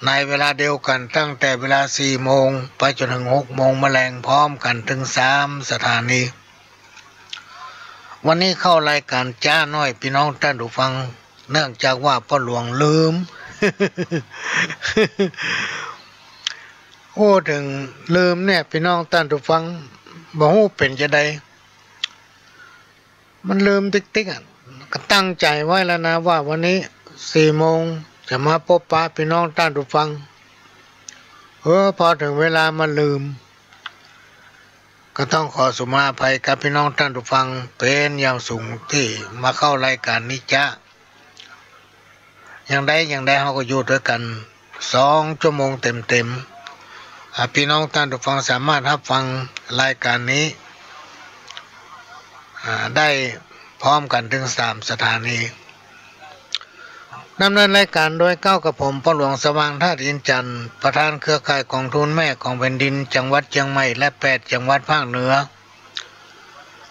ในเวลาเดียวกันตั้งแต่เวลา4 โมงไปจนถึง6 โมงแมลงพร้อมกันถึง3 สถานีวันนี้เข้ารายการจ้าน้อยพี่น้องท่านผู้ฟังเนื่องจากว่าพ่อหลวงลืม โอ้ถึงลืมเนี่ยพี่น้องท่านผู้ฟังบอกว่าเป็นจะใดมันลืมติ๊กๆอ่ะก็ตั้งใจไว้แล้วนะว่าวันนี้4 โมงจะมาพบปะพี่น้องท่านผู้ฟังพอถึงเวลามาลืมก็ต้องขอสุมาภัยกับพี่น้องท่านผู้ฟังเป็นอย่างสูงที่มาเข้ารายการนี้จ้ะอย่างใดเขาก็อยู่ด้วยกัน2 ชั่วโมงเต็มพี่น้องท่านผู้ฟังสามารถรับฟังรายการนี้ได้พร้อมกันถึง3 สถานีดำเนินรายการโดยก้าวกับผมพ่อหลวงสว่างธาตุอินจันทร์ประธานเครือข่ายกองทุนแม่ของแผ่นดินจังหวัดเชียงใหม่และ8 จังหวัดภาคเหนือ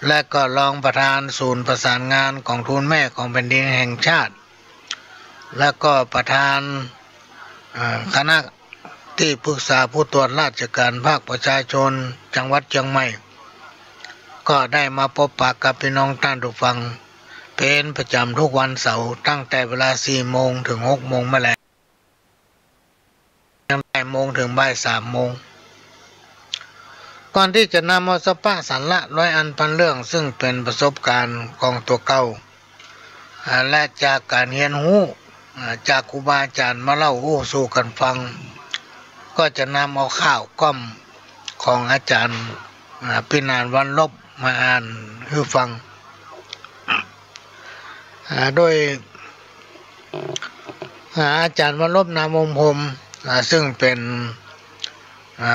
และก็รองประธานศูนย์ประสานงานกองทุนแม่ของแผ่นดินแห่งชาติและก็ประธานคณะที่ปรึกษาผู้ตรวจราชการภาคประชาชนจังหวัดเชียงใหม่ก็ได้มาพบปะกับพี่น้องท่านผู้ฟังเป็นประจำทุกวันเสาร์ตั้งแต่เวลา4 โมงถึง6 โมงแมลงยังบ่ายโมงถึงบ่าย3 โมงก่อนที่จะนำเอาสปะสันละร้อยอันพันเรื่องซึ่งเป็นประสบการณ์ของตัวเก่าและจากการเรียนรู้จากครูบาอาจารย์มาเล่าสู่กันฟังก็จะนำเอาข่าวก้อมของอาจารย์ปินานวันลบมาอ่านให้ฟังโดยอาจารย์วันลบนามวงพรมซึ่งเป็น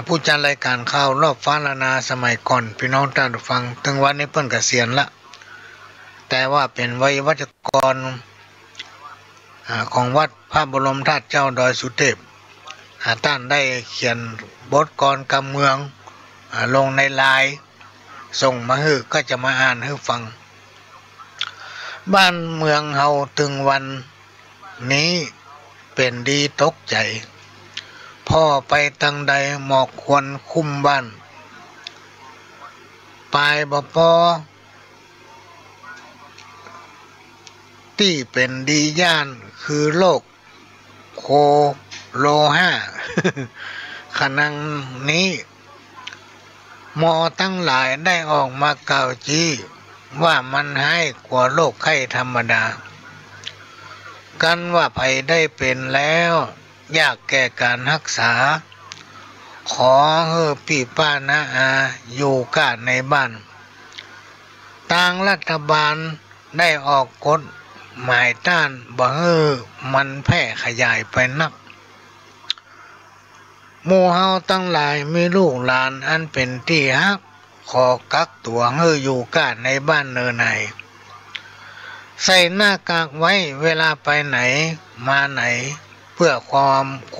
ผู้จัดรายการข่าวรอบฟ้าละนาสมัยก่อนพี่น้องท่านผู้ฟังถึงวันนี้เพิ่นเกษียณละแต่ว่าเป็นวัยวัจกรของวัดพระบรมธาตุเจ้าดอยสุเทพท่านได้เขียนบทกลกำเมืองลงในไลน์ส่งมาให้ก็จะมาอ่านให้ฟังบ้านเมืองเฮาถึงวันนี้เป็นดีตกใจพ่อไปทางใดหมอกควันคุ้มบ้านปลายบ่พอที่เป็นดีย่านคือโลกโคโลห้า ขณะนี้หมอทั้งหลายได้ออกมากล่าวจี้ว่ามันให้กว่าโรคไข้ธรรมดากันว่าภัยได้เป็นแล้วยากแก่การรักษาขอให้พี่ป้าน้าอาอยู่กันในบ้านทางรัฐบาลได้ออกกฎหมายต้านบ่ให้มันแพร่ขยายไปนักหมู่เฮาทั้งหลายมีลูกหลานอันเป็นที่ฮักขอกักตัวให้อยู่กันในบ้านเนินไหนใส่หน้ากากไว้เวลาไปไหนมาไหนเพื่อค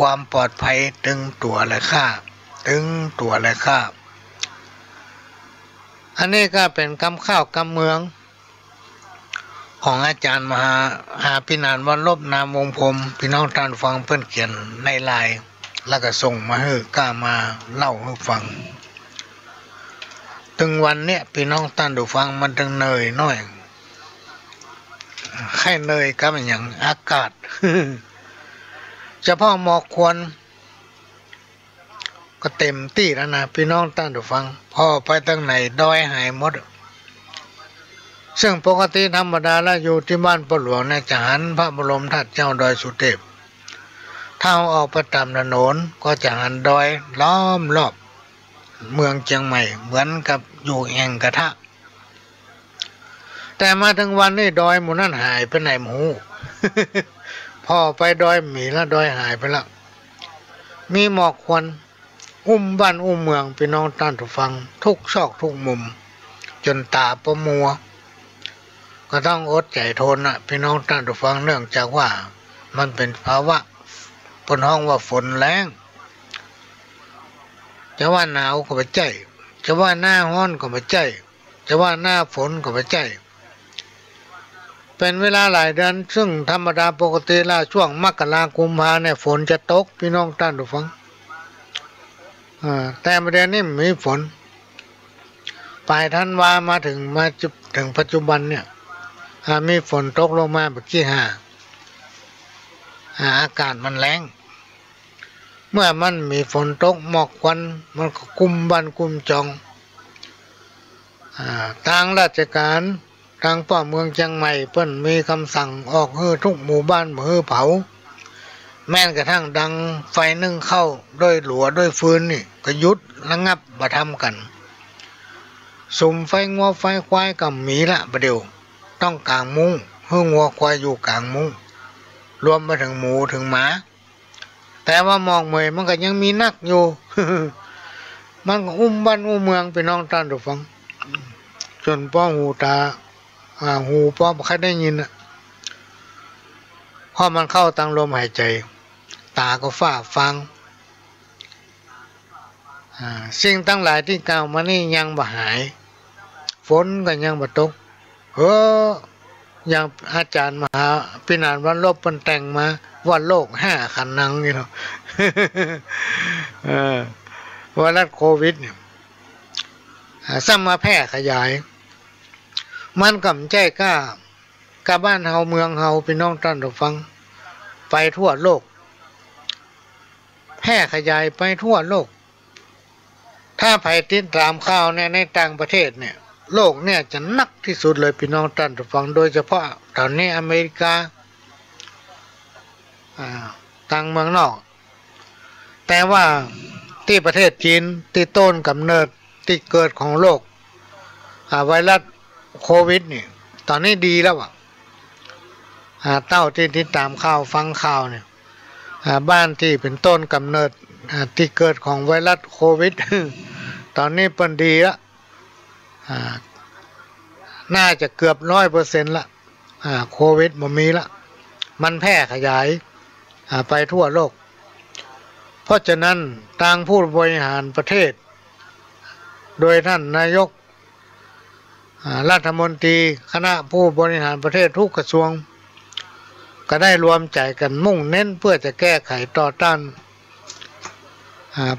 วามปลอดภัยถึงตัวและข้าอันนี้ก็เป็นคำข้าวคำเมืองของอาจารย์มหาพินานวันลบนามวงพรมพี่น้องท่านฟังเพื่อนเขียนในไลน์แล้วก็ส่งมาให้กล้ามาเล่าให้ฟังถึงวันเนี้ยพี่น้องท่านดูฟังมันถึงเนยน้อยไข้เนยก็เป็นอย่างอากาศ เฉพาะหมอกควันก็เต็มที่แล้วนะพี่น้องท่านดูฟังพอไปทางไหนดอยหายหมดซึ่งปกติธรรมดาแล้วอยู่ที่บ้านพ่อหลวงเนี่ยจะหันพระบรมธาตุเจ้าดอยสุเทพถ้าออกไปตามถนนก็จะหันดอยล้อมรอบเมืองเชียงใหม่เหมือนกับอยู่แอ่งกระทะแต่มาถึงวันนี้ดอยหมู่นั้นหายไปไหนหมู พ่อไปดอยหมีแล้วดอยหายไปแล้วมีหมอกควันบ้านเมืองพี่น้องท่านผู้ฟังทุกซอกทุกมุมจนตาประมัวก็ต้องอดใจทนนะพี่น้องท่านผู้ฟังเนื่องจากว่ามันเป็นภาวะบนห้องว่าฝนแรงจะว่าหนาวก็ไม่ใจจะว่าหน้าร้อนก็ไม่ใจจะว่าหน้าฝนก็ไม่ใจ เป็นเวลาหลายเดือนซึ่งธรรมดาปกติแล้วช่วงมกราคมกุมภาเนี่ยฝนจะตกพี่น้องท่านผู้ฟังแต่ประเด็นนี้มีฝนปลายธันวามาถึงปัจจุบันเนี่ยมีฝนตกลงมาแบบกี่อากาศมันแรงเมื่อมันมีฝนตกหมอกควันมันก็กุมบ้านกุมจองทางราชการทางป่อเมืองเชียงใหม่เพิ่นมีคำสั่งออกให้ทุกหมู่บ้านมือเผาแม้กระทั่งดังไฟนึ่งเข้าด้วยหลัวด้วยฟืนนี่ก็หยุดระงับบ่ทำกันสุมไฟงัวไฟควายกับหมีละประเดี๋ยวต้องกลางมุ้งให้งัวควายอยู่กลางมุ้งรวมมาถึงหมูถึงหมาแต่ว่ามองเมยมันก็ยังมีนักอยู่ มันก็อุ้มบ้านอุ้มเมืองไปน้องท่านทุกฟังจนป้อหูตาหูป้อใครได้ยินพอมันเข้าตั้งลมหายใจตาก็ฝ้าฟังสิ่งตั้งหลายที่กล่าวมานี่ยังบ่หายฝนก็ยังบ่ตกอย่างอาจารย์มหาพินานวันลบมันแต่งมาว่าโลก5 ขันนังนี่เนาะ ไวรัสโควิดเนี่ยซ้ำมาแพร่ขยายมันกำใจกล้าบ้านเฮาเมืองเฮาพี่น้องท่านผู้ฟังไปทั่วโลกแพร่ขยายไปทั่วโลกถ้าไปติดตามข่าวเนี่ยในต่างประเทศเนี่ยโลกเนี่ยจะหนักที่สุดเลยพี่น้องท่านผู้ฟังโดยเฉพาะตอนนี้อเมริกาต่างเมืองนอกแต่ว่าที่ประเทศจีนที่ต้นกำเนิดที่เกิดของโรคไวรัสโควิดนี่ตอนนี้ดีแล้วเต้าที่ติดตามข่าวฟังข่าวเนี่ยบ้านที่เป็นต้นกำเนิดที่เกิดของไวรัสโควิด ตอนนี้เป็นดีแล้วน่าจะเกือบ100%ละโควิดมันมีละมันแพร่ขยายไปทั่วโลกเพราะฉะนั้นทางผู้บริหารประเทศโดยท่านนายกรัฐมนตรีคณะผู้บริหารประเทศทุกกระทรวงก็ได้รวมใจกันมุ่งเน้นเพื่อจะแก้ไขต่อต้าน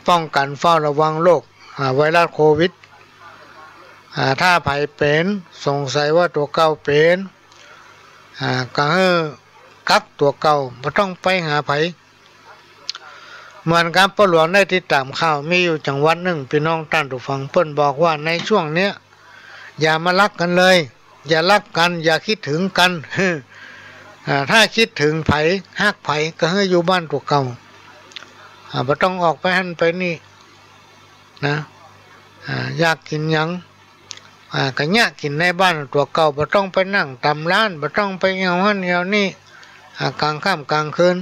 ป้องกันเฝ้าระวังโรคไวรัสโควิดถ้าไผเป็นสงสัยว่าตัวเก่าเป็นก็ให้กักตัวเก่าไม่ต้องไปหาไผเหมือนกับพ่อหลวงได้ติดตามข่าวมีอยู่จังหวัดหนึ่งพี่น้องท่านผู้ฟังเพิ่นบอกว่าในช่วงเนี้ยอย่ามารักกันเลยอย่ารักกันอย่าคิดถึงกัน ถ้าคิดถึงไผฮักไผก็ให้อยู่บ้านตัวเก่าไม่ต้องออกไปหันไปนี่นะอยากกินหยังก็เนี่ยกินในบ้านตัวเก่าไม่ต้องไปนั่งตำร้านไม่ต้องไปเอาหันเอานี่กลางค่ำกลางคืน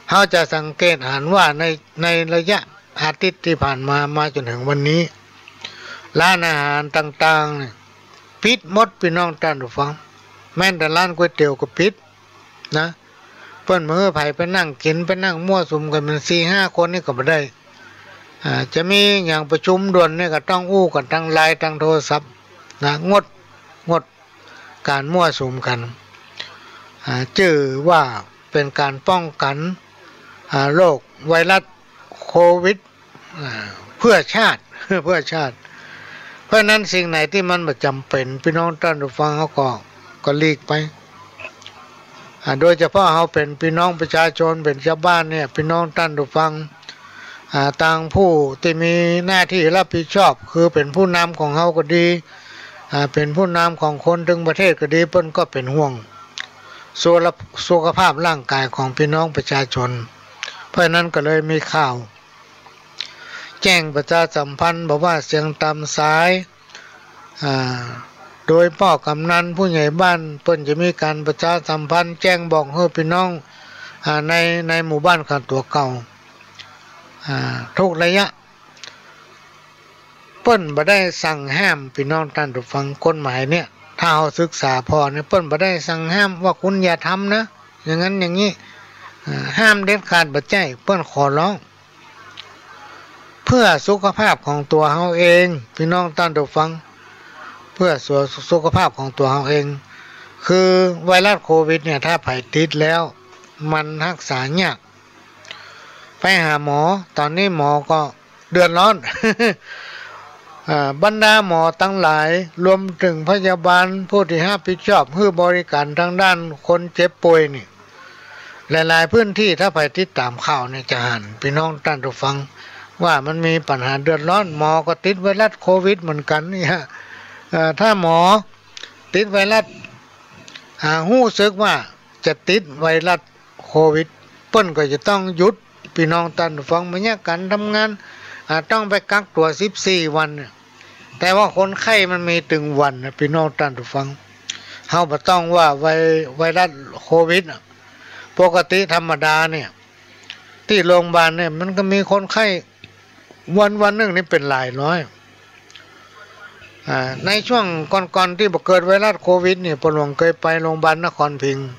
เขาจะสังเกตเห็นว่าในระยะอาทิตย์ที่ผ่านมาจนถึงวันนี้ร้านอาหารต่างๆปิดหมดพี่น้องท่านผู้ฟังแม้แต่ร้านก๋วยเตี๋ยวก็ปิดนะเพิ่นมือไผไปนั่งกินไปนั่งมั่วสุมกันเป็น4-5 คนนี่ก็ไม่ได้จะมีอย่างประชุมด่วนเนี่ยก็ต้องอู้กันทางไลน์ทางโทรศัพท์นะงดการมั่วสุมกันชื่อว่าเป็นการป้องกันโรคไวรัสโควิดเพื่อชาติ เพื่อชาติเพราะนั้นสิ่งไหนที่มันไม่จำเป็นพี่น้องท่านผู้ฟังเขาก็หลีกไปโดยเฉพาะเขาเป็นพี่น้องประชาชนเป็นชาวบ้านเนี่ยพี่น้องท่านผู้ฟังต่างผู้ที่มีหน้าที่รับผิดชอบคือเป็นผู้นำของเขาก็ดีเป็นผู้นำของคนทั้งประเทศก็ดีเพิ่นก็เป็นห่วงสุขภาพร่างกายของพี่น้องประชาชนเพราะนั้นก็เลยมีข่าวแจ้งประชาสัมพันธ์บอกว่าเสียงตามสายโดยพ่อกำนันผู้ใหญ่บ้านเพิ่นจะมีการประชาสัมพันธ์แจ้งบอกให้พี่น้องในหมู่บ้านขันตัวเก่าทุกระยะเพิ่นบ่ได้สั่งห้ามพี่น้องท่านผู้ฟังกฎหมายเนี่ยถ้าเราศึกษาพอเนี่ยเพิ่นบ่ได้สั่งห้ามว่าคุณอย่าทำนะอย่างนั้นอย่างนี้ห้ามเด็ดขาดบ่ใจเพิ่นขอร้องเพื่อสุขภาพของตัวเราเองพี่น้องท่านผู้ฟังเพื่อสุขภาพของตัวเราเอง คือไวรัสโควิดเนี่ยถ้าไผติดแล้วมันรักษายากไปหาหมอตอนนี้หมอก็เดือดร้อน บรรดาหมอทั้งหลายรวมถึงพยาบาลผู้ที่รับผิดชอบให้บริการทางด้านคนเจ็บป่วยนี่หลายๆพื้นที่ถ้าไปติดตามข่าวเนี่ยจะหันพี่น้องท่านผู้ฟังว่ามันมีปัญหาเดือดร้อนหมอก็ติดไวรัสโควิดเหมือนกันนี่ฮะถ้าหมอติดไวรัสรู้สึกว่าจะติดไวรัสโควิดเปิ้นก็จะต้องหยุดพี่น้องท่านผู้ฟังบรรยากาศทำงานต้องไปกักตัว14 วันแต่ว่าคนไข้มันมีถึงวันนะพี่น้องท่านผู้ฟังเฮาบ่ต้องว่าไวรัสโควิดปกติธรรมดาเนี่ยที่โรงพยาบาลเนี่ยมันก็มีคนไข้วันหนึ่งนี่เป็นหลายร้อยในช่วงก่อนๆที่เกิดไวรัสโควิดเนี่ยปหลวงเคยไปโรงพยาบาลนครพิงค์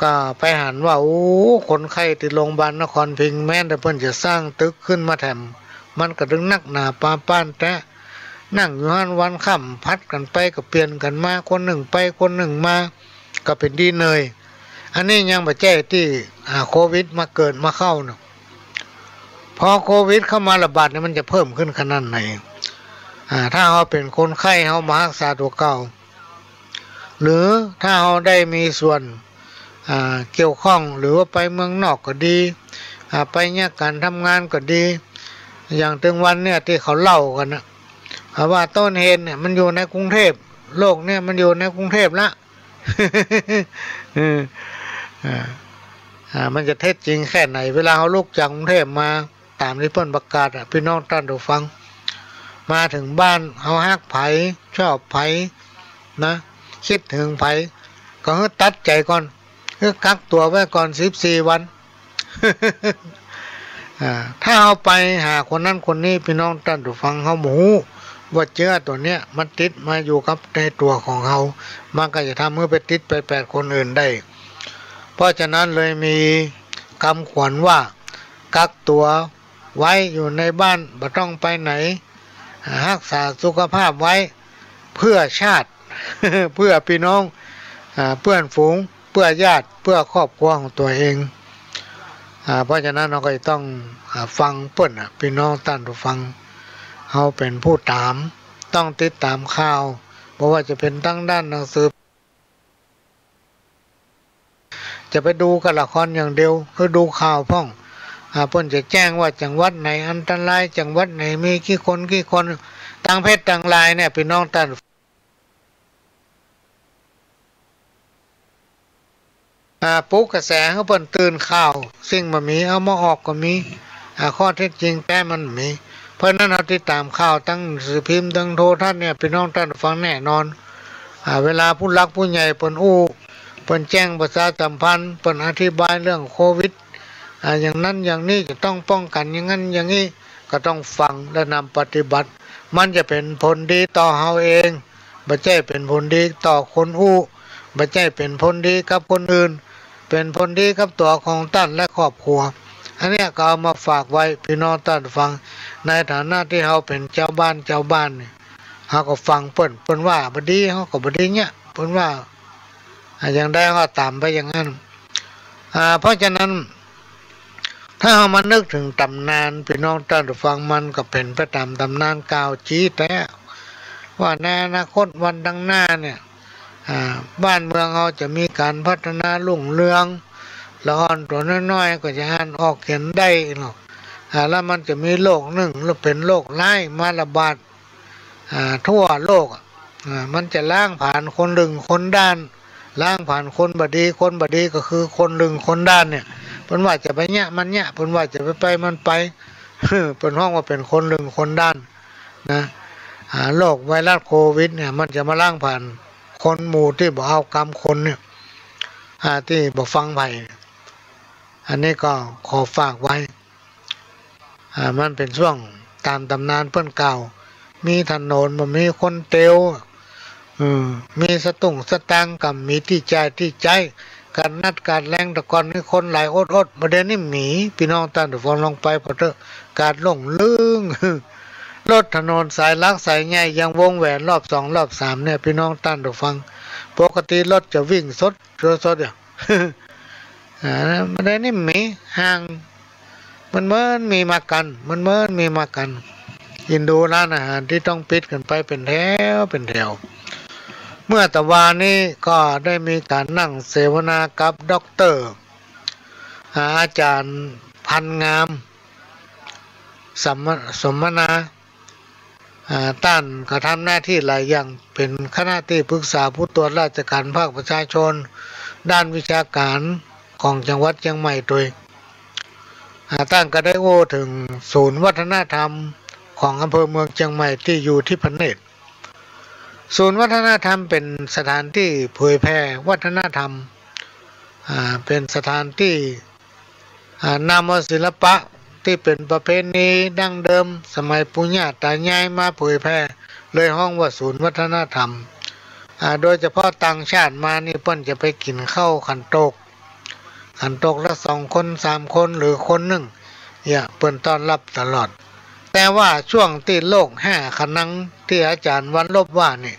ก็ไปหันว่าโอ้คนไข้ที่โรงพยาบาลนครพิงค์แม้แต่เพิ่นจะสร้างตึกขึ้นมาแถมมันก็ดึงนักหนาปาป้านแต่นั่งอยู่หันวันค่ำพัดกันไปก็เปลี่ยนกันมาคนหนึ่งไปคนหนึ่งมาก็เป็นดีเนยอันนี้ยังบ่แจ้ที่โควิดมาเกิดมาเข้าเนาะพอโควิดเข้ามาระบาดเนี่ยมันจะเพิ่มขึ้นขนาดไหนถ้าเราเป็นคนไข้เรามารักษาตัวเก่าหรือถ้าเราได้มีส่วนเกี่ยวข้องหรือว่าไปเมืองนอกก็ดีไปเนี่ยการทำงานก็ดีอย่างถึงวันเนี่ยที่เขาเล่ากันนะว่าต้นเหตุเนี่ยมันอยู่ในกรุงเทพโรคเนี่ยมันอยู่ในกรุงเทพละมันจะเท็จจริงแค่ไหนเวลาเขาลุกจากกรุงเทพมาตามที่เพิ่นประกาศพี่น้องท่านผู้ฟังมาถึงบ้านเขาฮักไผชอบไผนะคิดถึงไผก็ให้ตัดใจก่อนคือกักตัวไว้ก่อน14 วัน ถ้าเอาไปหาคนนั้นคนนี้พี่น้องท่านผู้ฟังเขาหมูว่าเชื้อตัวเนี้ยมันติดมาอยู่กับในตัวของเขามันก็จะทำให้ไปติดไป8 คนอื่นได้เพราะฉะนั้นเลยมีคำขวัญว่ากักตัวไว้อยู่ในบ้านไม่ต้องไปไหนรักษาสุขภาพไว้เพื่อชาติ เพื่อพี่น้องเพื่อนฝูงเพื่อญาติเพื่อครอบครัวของตัวเองเพราะฉะนั้นเราก็ต้องฟังเปิ้นพี่น้องท่านผู้ฟังเขาเป็นผู้ตามต้องติดตามข่าวเพราะว่าจะเป็นทั้งด้านหนังสือจะไปดูกับละครอย่างเดียวคือดูข่าวพ่องเพิ่นจะแจ้งว่าจังหวัดไหนอันตรายจังหวัดไหนมีกี่คนต่างเพศต่างลายเนี่ยพี่น้องท่านปลุกกระแสเขาเพิ่นตื่นข่าวสิ่งบ่มีเอามาออกก็มีข้อเท็จจริงแต่มันมีเพราะนั้นเราติดตามข่าวทั้งสื่อพิมพ์ทั้งโทรทัศน์เนี่ยพี่น้องท่านฟังแน่นอนเวลาผู้หลักผู้ใหญ่เพิ่นเพิ่นแจ้งประชาสัมพันธ์เพิ่นอธิบายเรื่องโควิดอย่างนั้นอย่างนี้จะต้องป้องกันอย่างนั้นอย่างนี้ก็ต้องฟังและนำปฏิบัติมันจะเป็นผลดีต่อเฮาเองบ่ใช่เป็นผลดีต่อคนบ่ใช่เป็นผลดีกับคนอื่นเป็นผลดีกับตัวของท่านและครอบครัวอันนี้ก็เอามาฝากไว้พี่น้องท่านฟังในฐานะที่เฮาเป็นเจ้าบ้านเนี่ยเฮาก็ฟังเปิ้นว่าบ่ดีเฮาก็บ่ดีเนี่ยเปิ้นว่าอย่างใดก็ตามไปอย่างนั้นเพราะฉะนั้นถ้าเรามานึกถึงตำนานพี่น้องท่านฟังมันก็เป็นไปตามตำนานกล่าวชี้แต่ว่าในอนาคตวันข้างหน้าเนี่ยบ้านเมืองเราจะมีการพัฒนารุ่งเรืองละอ่อนตัวน้อยๆก็จะอ่านออกเขียนได้หรอกแล้วมันจะมีโรคหนึ่งแล้วเป็นโรคร้ายมาระบาดทั่วโลกมันจะล้างผ่านคนหนึ่งคนด้านล้างผ่านคนบดีก็คือคนหนึ่งคนด้านเนี่ยเพิ่นว่าจะไปเนี่ยมันเนี่ยเพิ่นว่าจะไปมันไปเพิ่นห้องว่าเป็นคนหนึ่งคนด้านนะโรคไวรัสโควิดเนี่ยมันจะมาล้างผ่านคนหมู่ที่บ่เอากรรมคนเนี่ยที่บ่ฟังไผอันนี้ก็ขอฝากไว้มันเป็นช่วงตามตำนานเพิ่นเก่ามีถนนบ่มีคนเตียวมีสตุ้งสตังกับมีที่ใจการนัดการแรงตะกอนให้คนหลายอดประเด็นนี้หมีพี่น้องท่านฟังลงไปพอเถอะการหลงลืง รถถนนสายลักสายใหญ่ยังวงแหวนรอบ2รอบ3เนี่ยพี่น้องท่านผู้ฟังปกติรถจะวิ่งสดอย่าง มันได้นี่มีห่างมันเหมือนมีมากันยินดูร้านอาหารที่ต้องปิดกันไปเป็นแถวเมื่อตะวานี้ก็ได้มีการนั่งเสวนากับด็อกเตอร์อาจารย์พันงามสมนาต้านกระทำหน้าที่หลายอย่างเป็นคณะที่ปรึกษาผู้ตรวจราชการภาคประชาชนด้านวิชาการของจังหวัดเชียงใหม่โดยต้านก็ได้โอ้ถึงศูนย์วัฒนธรรมของอำเภอเมืองเชียงใหม่ที่อยู่ที่พระเนตรศูนย์วัฒนธรรมเป็นสถานที่เผยแพร่วัฒนธรรมเป็นสถานที่นำเอาศิลปะที่เป็นประเพณีดั้งเดิมสมัยปู่ย่าตายายมาเผยแพร่เลยห้องว่าศูนย์วัฒนธรรมโดยเฉพาะต่างชาติมานี่เปิ้นจะไปกินข้าวขันโตกละ2 คน 3 คนหรือคนหนึ่งอย่าเปิ้นต้อนรับตลอดแต่ว่าช่วงที่โรค5 ขนังที่อาจารย์วันลบว่านี่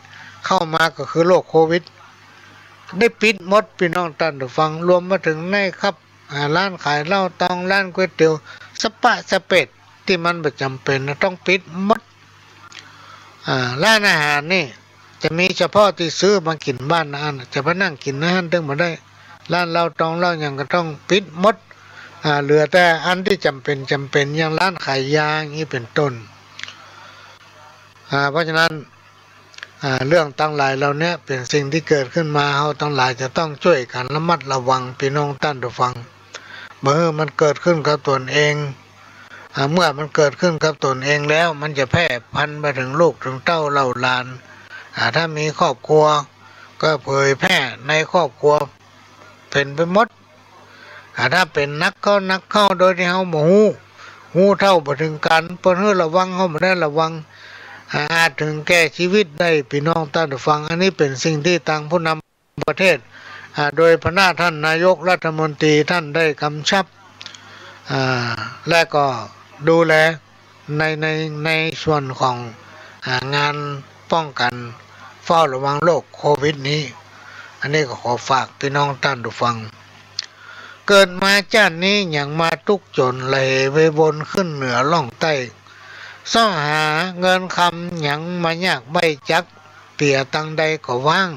เข้ามาก็คือโรคโควิดได้ปิดหมดพี่น้องท่านผู้ฟังรวมมาถึงในครับร้านขายเหล้าตองร้านก๋วยเตี๋ยวสปะสเปดที่มันประจำเป็นต้องปิดหมดร้านอาหารนี่จะมีเฉพาะที่ซื้อมากินบ้านนะจะไปนั่งกินนะฮั่นถึงมาได้ร้านเหล้าตองเหล้าอย่างก็ต้องปิดหมดเหลือแต่อันที่จำเป็นอย่างร้านขายยาอย่างนี้เป็นต้นเพราะฉะนั้นเรื่องตั้งหลายเราเนี้ยเป็นสิ่งที่เกิดขึ้นมาเฮาตั้งหลายจะต้องช่วยกันระมัดระวังพี่น้องท่านผู้ฟังเมื่อมันเกิดขึ้นกับตนเองเมื่อมันเกิดขึ้นกับตนเองแล้วมันจะแพร่พันธุ์ไปถึงลูกถึงเต้าเหล่าหลานถ้ามีครอบครัวก็เผยแพร่ในครอบครัวเป็นไปหมดถ้าเป็นนักเข้าโดยที่เฮาบ่ฮู้เท่าบ่ถึงกันเพิ่นให้ระวังเฮาบ่ได้ระวังอาจถึงแก่ชีวิตได้พี่น้องท่านผู้ฟังอันนี้เป็นสิ่งที่ทางผู้นำประเทศโดยพระนาท่านนายกรัฐมนตรีท่านได้กำชับและก็ดูแลในส่วนของงานป้องกันเฝ้าระวังโรคโควิดนี้อันนี้ก็ขอฝากพี่น้องท่านผู้ฟังเกิดมาชาตินี้อย่างมาทุกจนเลยไปบนขึ้นเหนือล่องใต้ซ่อหาเงินคำอย่างมายากไม่จักเตี่ยตังใดก็ว่าง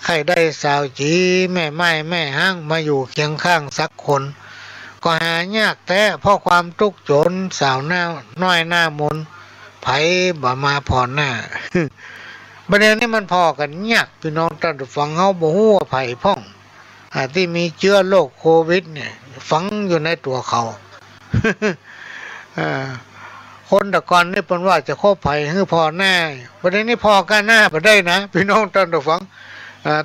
ใครได้สาวจีแม่ไม้แม่ห้างมาอยู่เคียงข้างสักคนก็หายากแต่เพราะความทุกข์จนสาวหน้าน้อยหน้ามนไผบ่มาพอหน้า ประเด็นนี้มันพอกันยากพี่น้องท่านผู้ฟังเฮาบ่ฮู้ว่าไผพ่องที่มีเชื้อโรคโควิดเนี่ยฝังอยู่ในตัวเขา คนแต่ก่อนนี่เพิ่นว่าจะคบไผคือพอหน้าประเด็นนี้พอกันหน้าบ่ได้นะพี่น้องท่านผู้ฟัง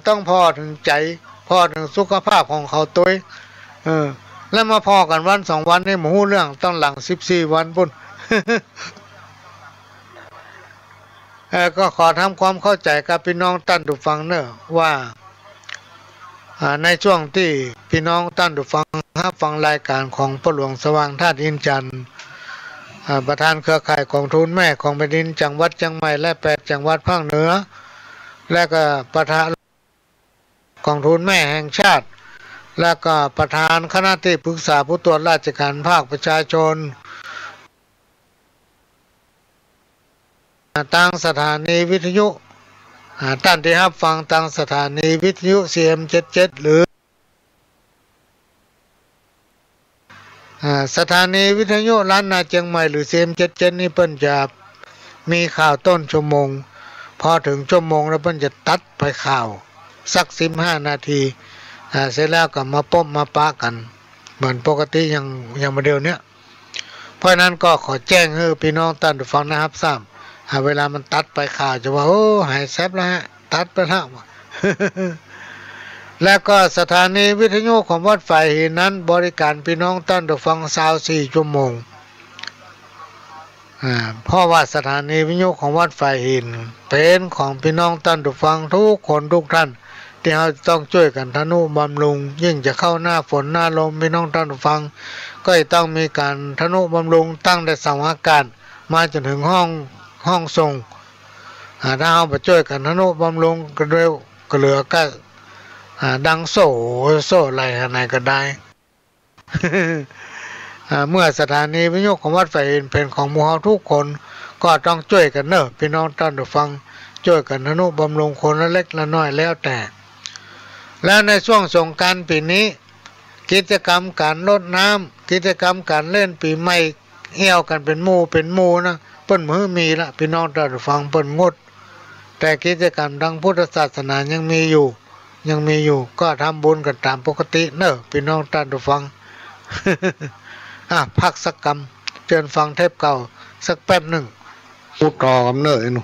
ต้องพอถึงใจพอถึงสุขภาพของเขาตัวแล้วมาพอกันวัน2 วันนี่หมูเรื่องต้องหลัง14 วันพุ่น ก็ขอทำความเข้าใจกับพี่น้องท่านผู้ฟังเนอะว่าในช่วงที่พี่น้องท่านผู้ฟังฟังรายการของพ่อหลวงสว่างธาตุอินจันทร์ประธานเครือข่ายของทุนแม่ของแผ่นดินจังหวัดเชียงใหม่และ8 จังหวัดภาคเหนือและก็ประธานกองทุนแม่แห่งชาติและก็ประธานคณะที่ปรึกษาผู้ตรวจราชการภาคประชาชนตั้งสถานีวิทยุท่านที่รับฟังตั้งสถานีวิทยุ CM77 หรือสถานีวิทยุล้านนาเชียงใหม่หรือ CM77 นี่เพิ่นจะมีข่าวต้นชั่วโมงพอถึงชั่วโมงแล้วเพิ่นจะตัดไปข่าวสัก15 นาทีเสร็จแล้วก็มาป้มมาปะกันเหมือนปกติอย่างมาเดียวเนี้ยเพราะนั้นก็ขอแจ้งให้พี่น้องท่านผู้ฟังนะครับทราบเวลามันตัดไปข่าวจะว่าโอ้หายแซบแล้วฮะตัดไปแล้ว แล้วก็สถานีวิทยุของวัดฝ่ายหินนั้นบริการพี่น้องท่านผู้ฟัง24 ชั่วโมงเพราะว่าสถานีวิทยุของวัดฝ่ายหินเป็นของพี่น้องท่านผู้ฟังทุกคนทุกท่านที่เราต้องช่วยกันทนุบำรุงยิ่งจะเข้าหน้าฝนหน้าลมพี่น้องท่านผู้ฟังก็ต้องมีการทนุบำรุงตั้งแต่สองอาการ มาจนถึงห้องทรงถ้าเอาไปช่วยกันทนุบำรุงกันด้วยก็เหลือก็ดังโซ่อะไรอะไรก็ได้ เมื่อสถานีวิทยุของวัดไฟอินเป็นของหมู่เฮาทุกคนก็ต้องช่วยกันเนอะพี่น้องท่านผู้ฟังช่วยกันทนุบำรุงคนละเล็กละน้อยแล้วแต่แล้วในช่วงสงกรานต์ปีนี้กิจกรรมการรดน้ำกิจกรรมการเล่นปีใหม่เอี่ยวกันเป็นหมู่นะเปิ้นมือมีละพี่น้องท่านผู้ฟังเปิ้นงดแต่กิจกรรมทางพุทธศาสนายังมีอยู่ก็ทำบุญกันตามปกติเนอะพี่น้องท่านผู้ฟัง พักสักกำเชิญฟังเทปเก่าสักแป๊บหนึ่งพูดต่อกับเนอะไอ้หนู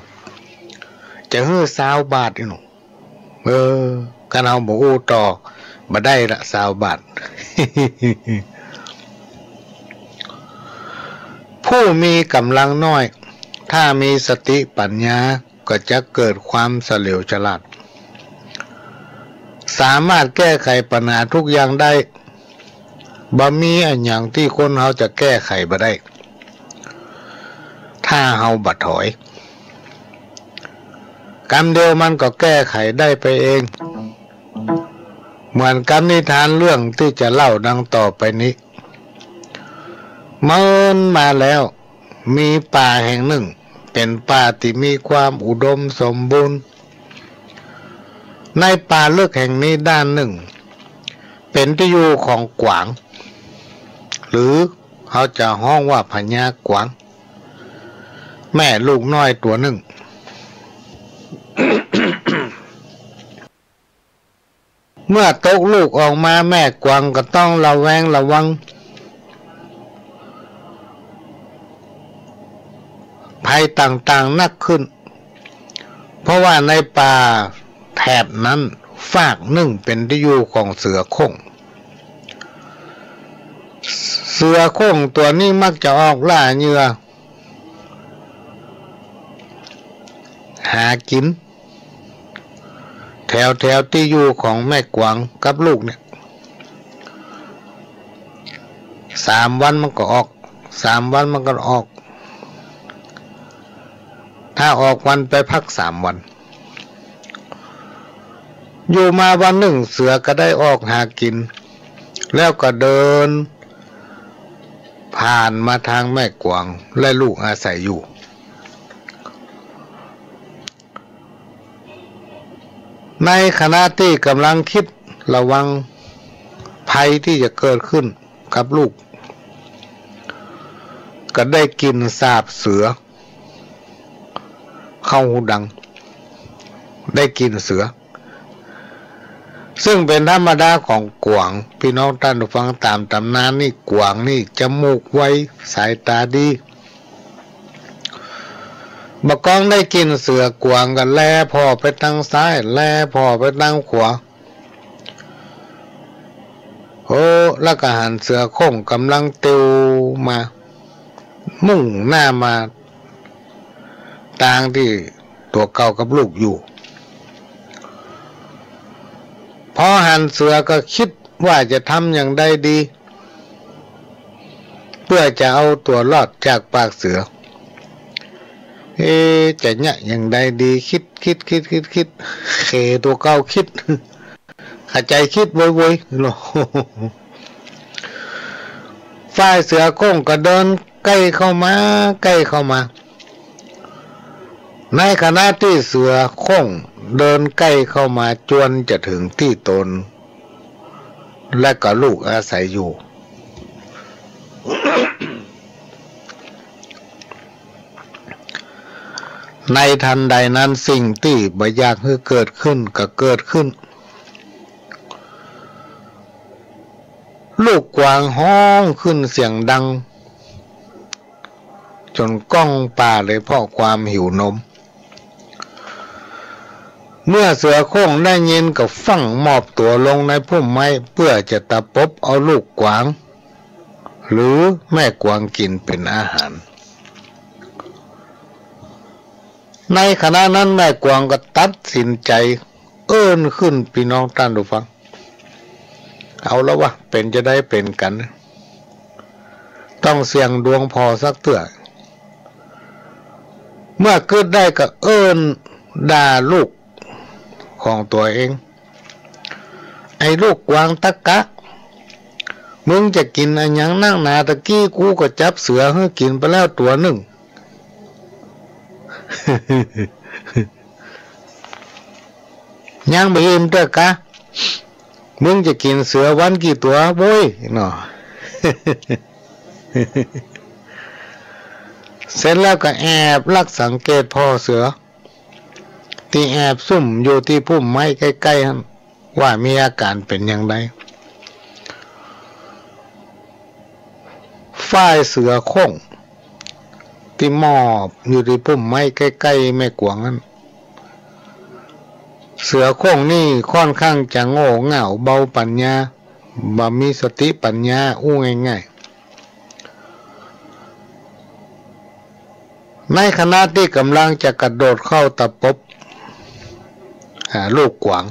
จะฮื้อ20 บาทไอ้หนูกันเอาหมูต่อมาได้ละ20 บาท ผู้มีกำลังน้อยถ้ามีสติปัญญาก็จะเกิดความเฉลียวฉลาดสามารถแก้ไขปัญหาทุกอย่างได้บ่มีอันอย่างที่คนเขาจะแก้ไขบ่ได้ถ้าเขาบัดถอยกรรมเดียวมันก็แก้ไขได้ไปเองเหมือนกับนิทานเรื่องที่จะเล่าดังต่อไปนี้เมื่อมาแล้วมีป่าแห่งหนึ่งเป็นป่าที่มีความอุดมสมบูรณ์ในป่าลึกแห่งนี้ด้านหนึ่งเป็นที่อยู่ของกวางหรือเขาจะห้องว่าพญากวางแม่ลูกน้อยตัวหนึ่ง เมื่อตกลูกออกมาแม่กวางก็ต้องระแวงระวังภัยต่างๆนักขึ้นเพราะว่าในป่าแถบนั้นฝากหนึ่งเป็นที่อยู่ของเสือโคร่งตัวนี้มักจะออกล่าเหยื่อหากินแถวที่อยู่ของแม่กวางกับลูกเนี่ย3 วันมันก็ออกถ้าออกวันไปพัก3 วันอยู่มาวันหนึ่งเสือก็ได้ออกหากินแล้วก็เดินผ่านมาทางแม่กวางและลูกอาศัยอยู่ในขณะที่กำลังคิดระวังภัยที่จะเกิดขึ้นกับลูกก็ได้กินสาบเสือเข้าหูดังได้กินเสือซึ่งเป็นธรรมดาของกวางพี่น้องท่านผู้ฟังตามตำนานนี่กวางนี่จมูกไวสายตาดีบักกองได้กินเสือกวางกันแลพ่อไปทางซ้ายแลพ่อไปทางขวาแล้วก็หันเสือโคร่งกำลังติวมามุ่งหน้ามาทางที่ตัวเก่ากับลูกอยู่พอหันเสือก็คิดว่าจะทำอย่างใดดีเพื่อจะเอาตัวรอดจากปากเสือจะเนี่ยอย่างใดดีคิดเขตัวเก่าคิดขาใจคิดโวยๆฝ่ายเสือโคร่งก็เดินใกล้เข้ามาในขณะที่เสือโคร่งเดินใกล้เข้ามาจวนจะถึงที่ตนและก็ลูกอาศัยอยู่ ในทันใดนั้นสิ่งที่บ่อยากให้เกิดขึ้นก็เกิดขึ้นลูกกวางห้องขึ้นเสียงดังจนก้องป่าเลยเพราะความหิวนมเมื่อเสือโคร่งได้ยินก็ฟั่งมอบตัวลงในพุ่มไม้เพื่อจะตะปบเอาลูกกวางหรือแม่กวางกินเป็นอาหารในขณะนั้นแม่กวางก็ตัดสินใจขึ้นพี่น้องท่านผู้ฟังเอาแล้ววะเป็นจะได้เป็นกันต้องเสี่ยงดวงพอสักเตื้อ เมื่อเกิดได้ก็เอิ้นด่าลูกของตัวเองไอ้ลูกกวางตะกะมึงจะกินอะไรอย่างนั่งนาตะกี้กูก็จับเสือให้กินไปแล้วตัวหนึ่ง ยังไม่เอ็มเด้อกะมึงจะกินเสือวันกี่ตัวโว้ยเนาะ เสร็จแล้วก็แอบลักสังเกตพ่อเสือที่แอบซุ่มอยู่ที่พุ่มไม้ใกล้ๆว่ามีอาการเป็นอย่างไรฝ้ายเสือโค้งที่มอบอยู่ที่พุ่มไม้ใกล้ๆแม่กวางนั้นเสือโค้งนี่ค่อนข้างจะโง่เง่าเบาปัญญาบ่มีสติปัญญาอู้ง่ายๆในขณะที่กำลังจะกระโดดเข้าตะปบลูกกวาง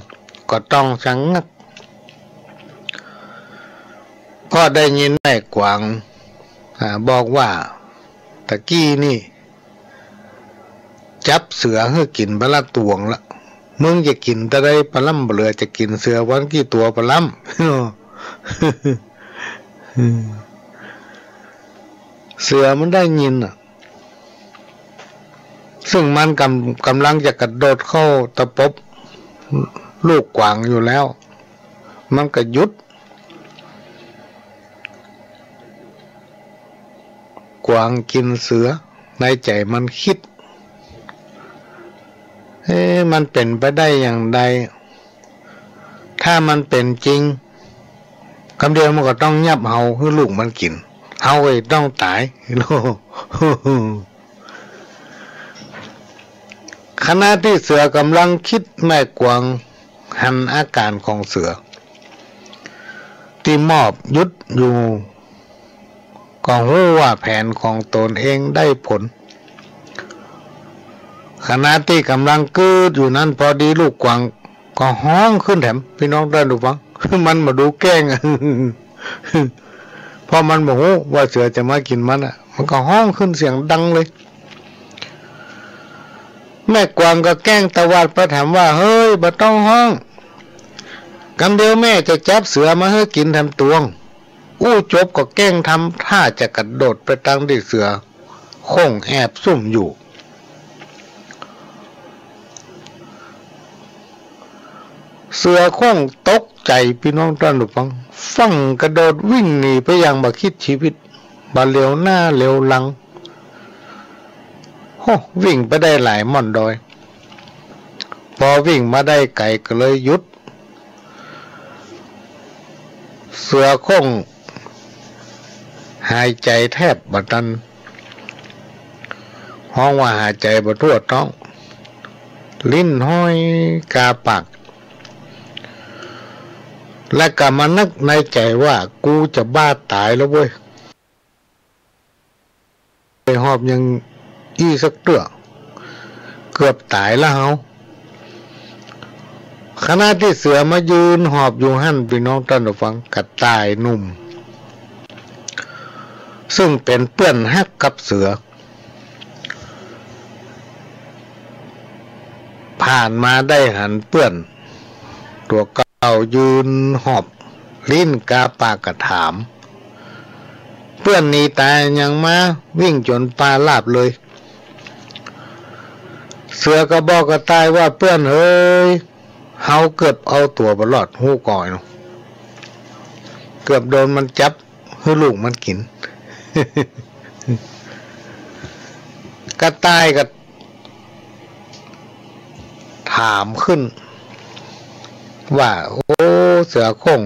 ก็ต้องชะงักก็ได้ยินแม่กวางบอกว่าตะกี้นี่จับเสือให้กินบละตวงละมึงจะกินแต่ได้ปลาล่ำเหลือจะกินเสือวันกี่ตัวปลาล่ำ เสือมันได้ยินซึ่งมันกำลังจะกระโดดเข้าตะปบลูกกวางอยู่แล้วมันก็หยุดกวางกินเสือในใจมันคิดมันเป็นไปได้อย่างใดถ้ามันเป็นจริงคำเดียวมันก็ต้องยับเฮาให้ลูกมันกินเฮาก็ต้องตายโล ขณะที่เสือกำลังคิดแม่กวางหันอาการของเสือที่มอบยุดอยู่ก็รู้ว่าแผนของตนเองได้ผลขณะที่กำลังเกิดอยู่นั้นพอดีลูกกวางก็ห้องขึ้นแถมพี่น้องได้ดูฟัง มันมาดูแกล้ง พอมันบอกว่าเสือจะมากินมันมันก็ห้องขึ้นเสียงดังเลยแม่กวางก็แกล้งตะวัดไปถามว่าเฮ้ยบ่ต้องห้องกำเดียวแม่จะจับเสือมาให้กินทำตวงจบก็แกล้งทำท่าจะกระโดดไปตั้งที่เสือโค้งแอบซุ่มอยู่เสือโค้งตกใจพี่น้องท่านผู้ฟังฟังกระโดดวิ่งหนีไปอย่างบ่คิดชีวิตบ่เหลียวหน้าเหลียวหลังวิ่งไปได้หลายม่อนดอยพอวิ่งมาได้ไกลก็เลยหยุดเสือโค้งหายใจแทบบ่ทันห้องว่าหายใจบ่ทั่วท้องลิ้นห้อยกาปากและก็มานึกในใจว่ากูจะบ้าตายแล้วเว้ยไปหอบยังอีสักเตื้อเกือบตายแล้วเฮาขณะที่เสือมายืนหอบอยู่หั่นพี่น้องท่านผู้ฟังกระต่ายหนุ่มซึ่งเป็นเพื่อนฮักกับเสือผ่านมาได้หันเพื่อนตัวเก่ายืนหอบลิ้นกาปากกระถามเพื่อนหนีตายยังมาวิ่งจนปลาลาบเลยเสือก็บอกกระต่ายว่าเพื่อนเฮ้ยเฮาเกือบเอาตัวบลอดหูก่อยเกือบโดนมันจับให้ลูกมันกิน กระต่ายก็ถามขึ้นว่าโอ้เสือโคร่ง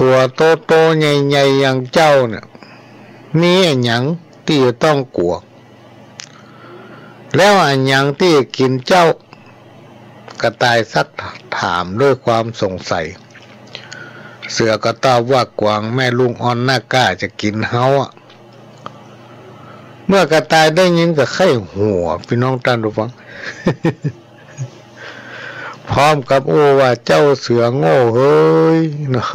ตัวโตๆใหญ่ๆอย่างเจ้าเนี่ยมีอันหยังที่จะต้องกลัวแล้วอันหยังที่กินเจ้ากระต่ายซักถามด้วยความสงสัยเสือก็ตอบว่ากวางแม่ลุงอ่อนหน้ากล้าจะกินเฮาเมื่อกระต่ายได้ยินก็ไข้หัวพี่น้องท่านผู้ฟัง พร้อมกับโอ้ว่าเจ้าเสือโง่เฮ้ยเนาะ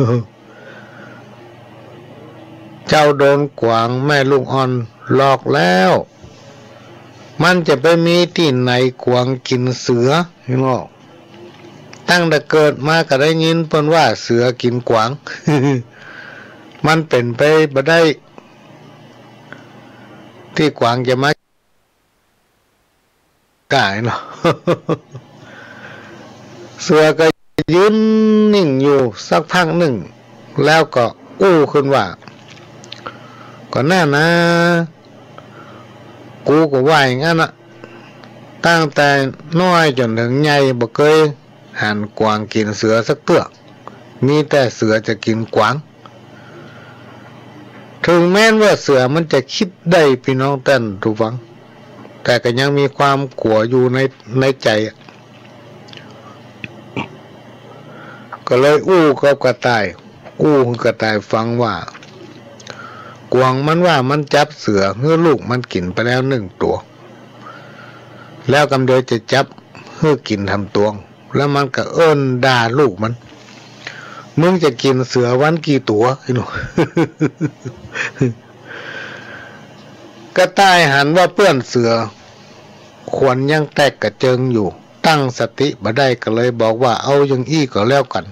เจ้าโดนกวางแม่ลุงอ่อนหลอกแล้ว มันจะไปมีที่ไหนกวางกินเสือพี่น้องตั้งแต่เกิดมาก็ได้ยินเพิ่นว่าเสือกินกวาง มันเป็นไปบ่ได้ที่กวางจะมากายเนาะ เสือก็ยืนนิ่งอยู่สักพักหนึ่งแล้วก็อู้ขึ้นว่าก่อนหน้านะกูก็ว่าอย่างนั้นนะตั้งแต่น้อยจนถึงใหญ่บ่เคยหันกวางกินเสือสักเตื้อมีแต่เสือจะกินกวางถึงแม้ว่าเสือมันจะคิดได้พี่น้องเต้นทุกฟังแต่ก็ยังมีความกลัวอยู่ในใจก็เลยอู้กับกระต่ายกระต่ายฟังว่ากวางมันว่ามันจับเสือเพื่อลูกมันกินไปแล้ว1 ตัวแล้วกำเดียวจะจับเพื่อกินทำตวงแล้วมันก็เอิ้นด่าลูกมันมึงจะกินเสือวันกี่ตัวไอ้หนู กระต่ายหันว่าเปื้อนเสือขวนยังแตกกระเจิงอยู่ตั้งสติบ่ได้ก็เลยบอกว่าเอาอย่างอี้ก็แล้วกัน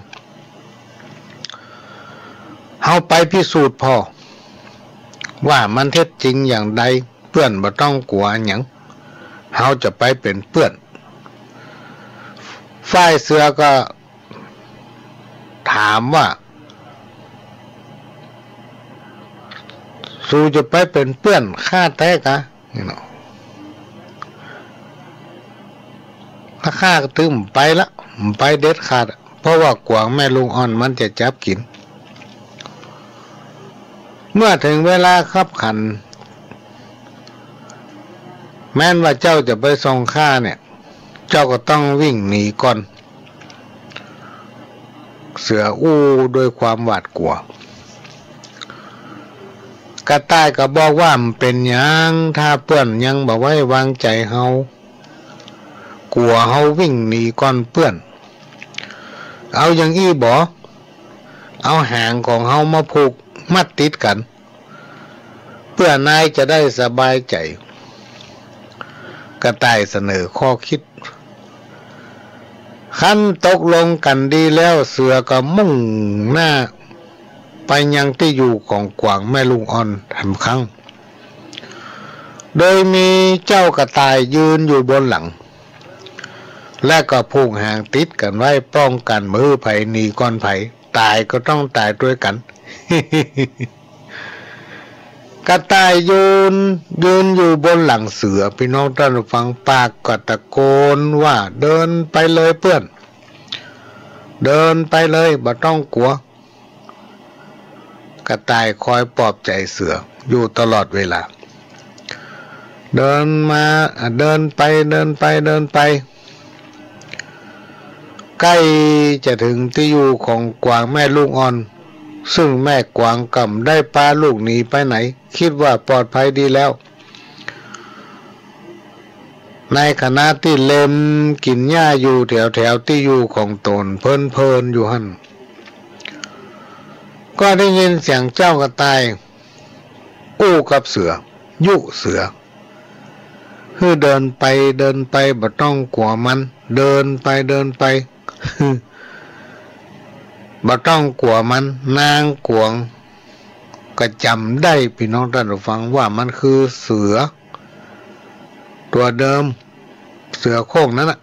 เฮาไปพิสูจน์พอว่ามันเท็จจริงอย่างใดเปื้อนบ่ต้องกลัวหยังเฮาจะไปเป็นเปื้อนฝ่ายเสือก็ถามว่าสู้จะไปเป็นเปื้อนฆ่าแท้กะนี่เนาะถ้าฆ่าก็ตึมไปละไปเด็ดขาดเพราะว่ากวางแม่ลุงอ่อนมันจะจับกินเมื่อถึงเวลาคับขันแม้นว่าเจ้าจะไปส่งข้าเนี่ยเจ้าก็ต้องวิ่งหนีก่อนเสืออู้ด้วยความหวาดกลัวกระต่ายก็บอกว่ามันเป็นหยังถ้าเปื้อนยังบอกไว้วางใจเฮากลัวเฮาวิ่งหนีก่อนเปื้อนเอาอย่างอี้บ่เอาหางของเฮามาผูกมัดติดกันเพื่อนายจะได้สบายใจกระต่ายเสนอข้อคิดขั้นตกลงกันดีแล้วเสือก็มุ่งหน้าไปยังที่อยู่ของกวางแม่ลุงอ่อนทำครั้งโดยมีเจ้ากระต่ายยืนอยู่บนหลังและก็ผูกหางติดกันไว้ป้องกันมือไผหนีก้อนไผตายก็ต้องตายด้วยกัน กระต่ายยืนอยู่บนหลังเสือพี่น้องท่านฟังปากก็ตะโกนว่าเดินไปเลยเพื่อนเดินไปเลยบ่ต้องกลัวกระต่ายคอยปลอบใจเสืออยู่ตลอดเวลาเดินมาเดินไปใกล้จะถึงที่อยู่ของกวางแม่ลูกอ่อนซึ่งแม่กวางกำได้พาลูกหนีไปไหนคิดว่าปลอดภัยดีแล้วในขณะที่เล็มกินหญ้าอยู่แถวที่อยู่ของตนเพลินอยู่หั่นก็ได้ยินเสียงเจ้ากระต่ายอู้กับเสือยุเสือคือเดินไปบ่ต้องกลัวมันเดินไปบ่ต้องกลัวมันนางกวงก็จำได้พี่น้องท่านผู้ฟังว่ามันคือเสือตัวเดิมเสือโคร่งนั่นน่ะ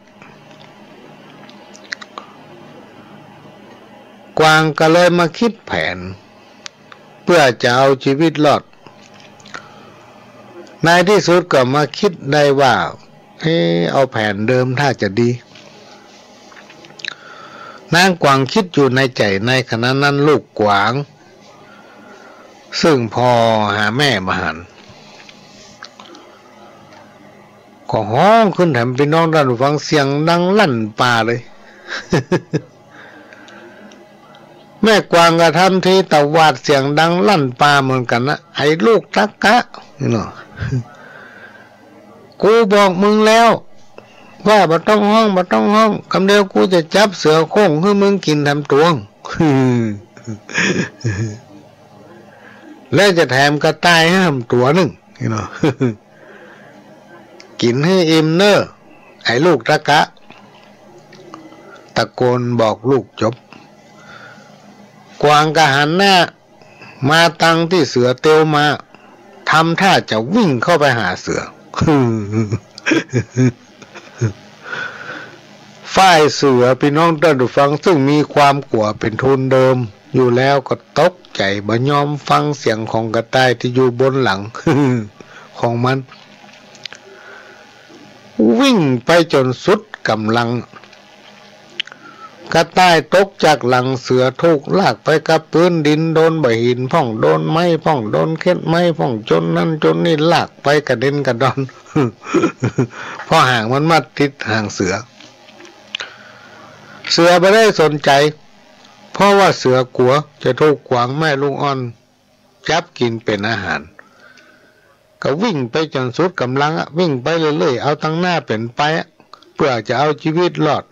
กวางก็เลยมาคิดแผนเพื่อจะเอาชีวิตรอดในที่สุดก็มาคิดได้ว่าเอาแผนเดิมถ้าจะดีนางกวางคิดอยู่ในใจในขณะนั้นลูกกวางซึ่งพอหาแม่มาหันก็ห้องขึ้นแถมพี่น้องด้านฟังเสียงดังลั่นป่าเลย แม่กวางก็ทำทีตะวาดเสียงดังลั่นป่าเหมือนกันนะไอ้ลูกตักกะนี่เนาะ กูบอกมึงแล้วว่าบ่ต้องห้องคำเดียวกูจะจับเสือโคร่งให้มึงกินทำตวง แล้วจะแถมกระต่ายให้ทำตัวหนึ่งนี่เนาะ ก กินให้อิ่มเนอไอ้ลูกตะกะตะโกนบอกลูกจบกวางกะหันหน้ามาตั้งที่เสือเตียวมาทำท่าจะวิ่งเข้าไปหาเสือ ฝ่ายเสือพี่น้องท่านผู้ฟังซึ่งมีความกลัวเป็นทุนเดิมอยู่แล้วก็ตกใจบ่ยอมฟังเสียงของกระต่ายที่อยู่บนหลัง ของมันวิ่งไปจนสุดกำลังกระต่ายตกจากหลังเสือถูกลากไปกับพื้นดินโดนใบหินพ่องโดนไม้พ่องโดนเข็ดไม้พ่องจนนั่นจนนี่ลากไปกระเด็นกระดอน เพราะห่างมันมาติดห่างเสือไม่ได้สนใจเพราะว่าเสือกลัวจะถูกขวางแม่ลูกอ่อนจับกินเป็นอาหารก็วิ่งไปจนสุดกำลังวิ่งไปเรื่อยๆเอาตั้งหน้าเป็นไปเพื่อจะเอาชีวิตรอด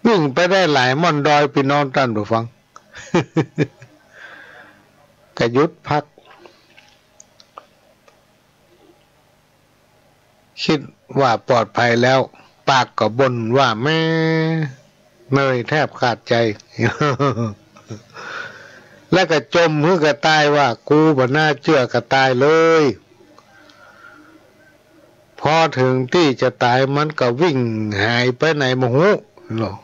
วิ่งไปได้หลายม่อนดอยพี่น้องท่านผู้ฟัง ก็หยุดพักคิดว่าปลอดภัยแล้วปากก็บ่นว่าแม่เหนื่อยแทบขาดใจ แล้วก็จมมือกระต่ายว่ากูบ่น่าเชื่อกระต่ายเลยพอถึงที่จะตายมันก็วิ่งหายไปไหนมโหเนาะ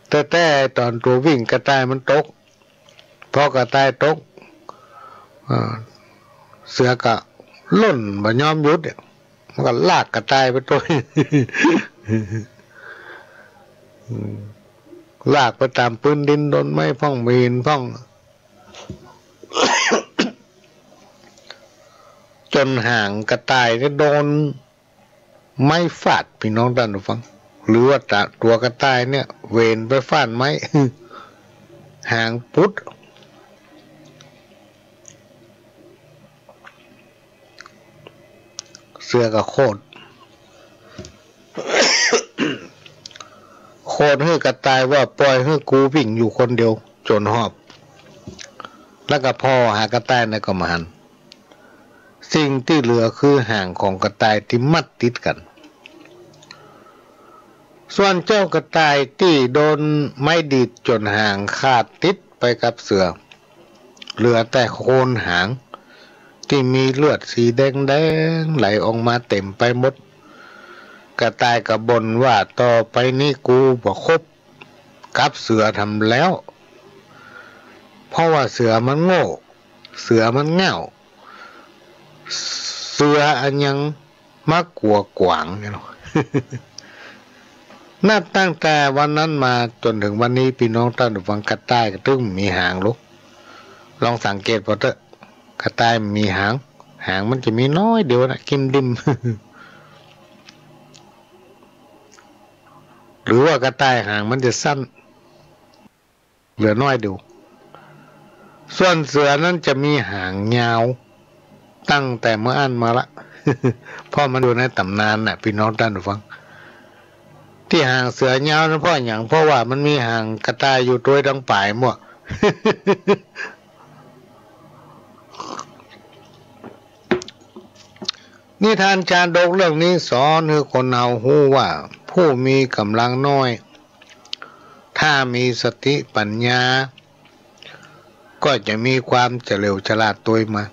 แต่ตอนตัววิ่งกระต่ายมันตกพอกระต่ายตกเสือก็ล่นบ่ยอมหยุดมันก็ลากกระต่ายไปตัว ลากไปตามพื้นดินโดนไม้พ่องมีนพ่อง จนห่างกระต่ายก็โดนไม้ฟาดพี่น้องท่านผู้ฟังหรือว่าตัวกระต่ายเนี่ยเวนไปฟาดไม้ ห่างปุ๊ดเสือก็โคตร โคตรให้กระต่ายว่าปล่อยให้กูวิ่งอยู่คนเดียวจนหอบแล้วก็พ่อหากระต่ายในก็มาหันสิ่งที่เหลือคือห่างของกระต่ายที่มัดติดกันส่วนเจ้ากระต่ายที่โดนไม้ดีดจนห่างขาดติดไปกับเสือเหลือแต่โคนหางที่มีเลือดสีแดงๆไหลออกมาเต็มไปหมดกระต่ายก็บ่นว่าต่อไปนี้กูบ่คบกับเสือทำแล้วเพราะว่าเสือมันโง่เสือมันเง่าเสืออันยังมากลัวกวางเนาะ นับตั้งแต่วันนั้นมาจนถึงวันนี้พี่น้องท่านผู้ฟังกระต่ายก็ตึ้งมีหางลูกลองสังเกตพอเถอะกระต่ายมีหางมันจะมีน้อยเดียวนะกิมดิม หรือว่ากระต่ายหางมันจะสั้นเหลือน้อยเดียวส่วนเสือนั้นจะมีหางยาวตั้งแต่เมื่ออันมาละ เพราะมันอยู่ในตำนานน่ะพี่น้องท่านผู้ฟังที่หางเสือยาวนั้นเพราะอย่างเพราะว่ามันมีหางกระต่ายอยู่ตัวดังปลายมั่ว นิทานชาดกเรื่องนี้สอนให้คนเอาหู้ว่าผู้มีกำลังน้อยถ้ามีสติปัญญาก็จะมีความเฉลียวฉลาดตัวมา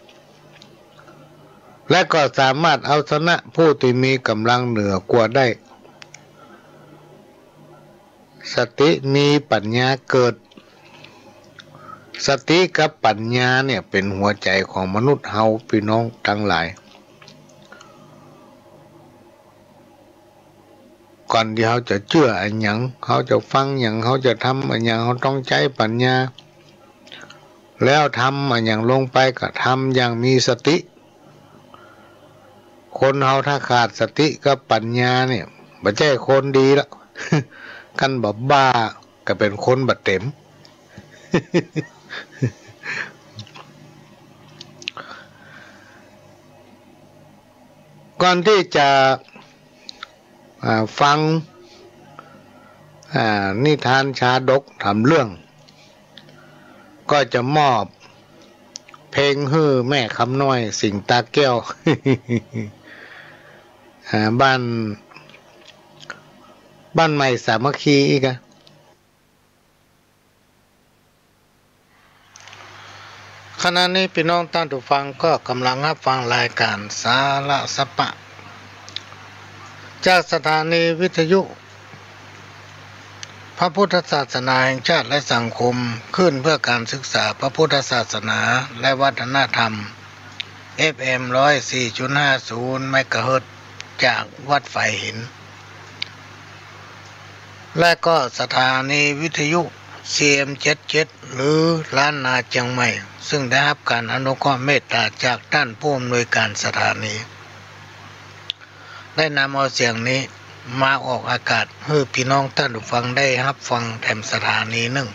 และก็สามารถเอาชนะผู้ที่มีกำลังเหนือกว่าได้สติมีปัญญาเกิดสติกับปัญญาเนี่ยเป็นหัวใจของมนุษย์เฮาพี่น้องทั้งหลายก่อนที่เขาจะเชื่ออันหยังเขาจะฟังอย่างเขาจะทำอันหยังเขาต้องใช้ปัญญาแล้วทำอันหยังลงไปก็ทำอย่างมีสติคนเฮาถ้าขาดสติกับปัญญาเนี่ยไม่ใช่คนดีละ กันแบบบ้าก็เป็นคนบัดเต็ม ก่อนที่จะฟังนิทานชาดกทำเรื่องก็จะมอบ เพลงฮื้อแม่คำน้อยสิงตาแก้ว บ้านใหม่สามัคคีอีกอะขณะนี้พี่น้องท่านผู้ฟังก็กำลังรับฟังรายการสาระสปะจากสถานีวิทยุพระพุทธศาสนาแห่งชาติและสังคมขึ้นเพื่อการศึกษาพระพุทธศาสนาและวัฒนธรรม FM 104.50 เมกะเฮิรตซ์จากวัดไฟหินและก็สถานีวิทยุ CM77 หรือล้านนาเชียงใหม่ซึ่งได้รับการอนุเคราะห์เมตตาจากท่านผู้อำนวยการสถานีได้นำเอาเสียงนี้มาออกอากาศให้พี่น้องท่านผู้ฟังได้รับฟังแถมสถานีหนึ่ง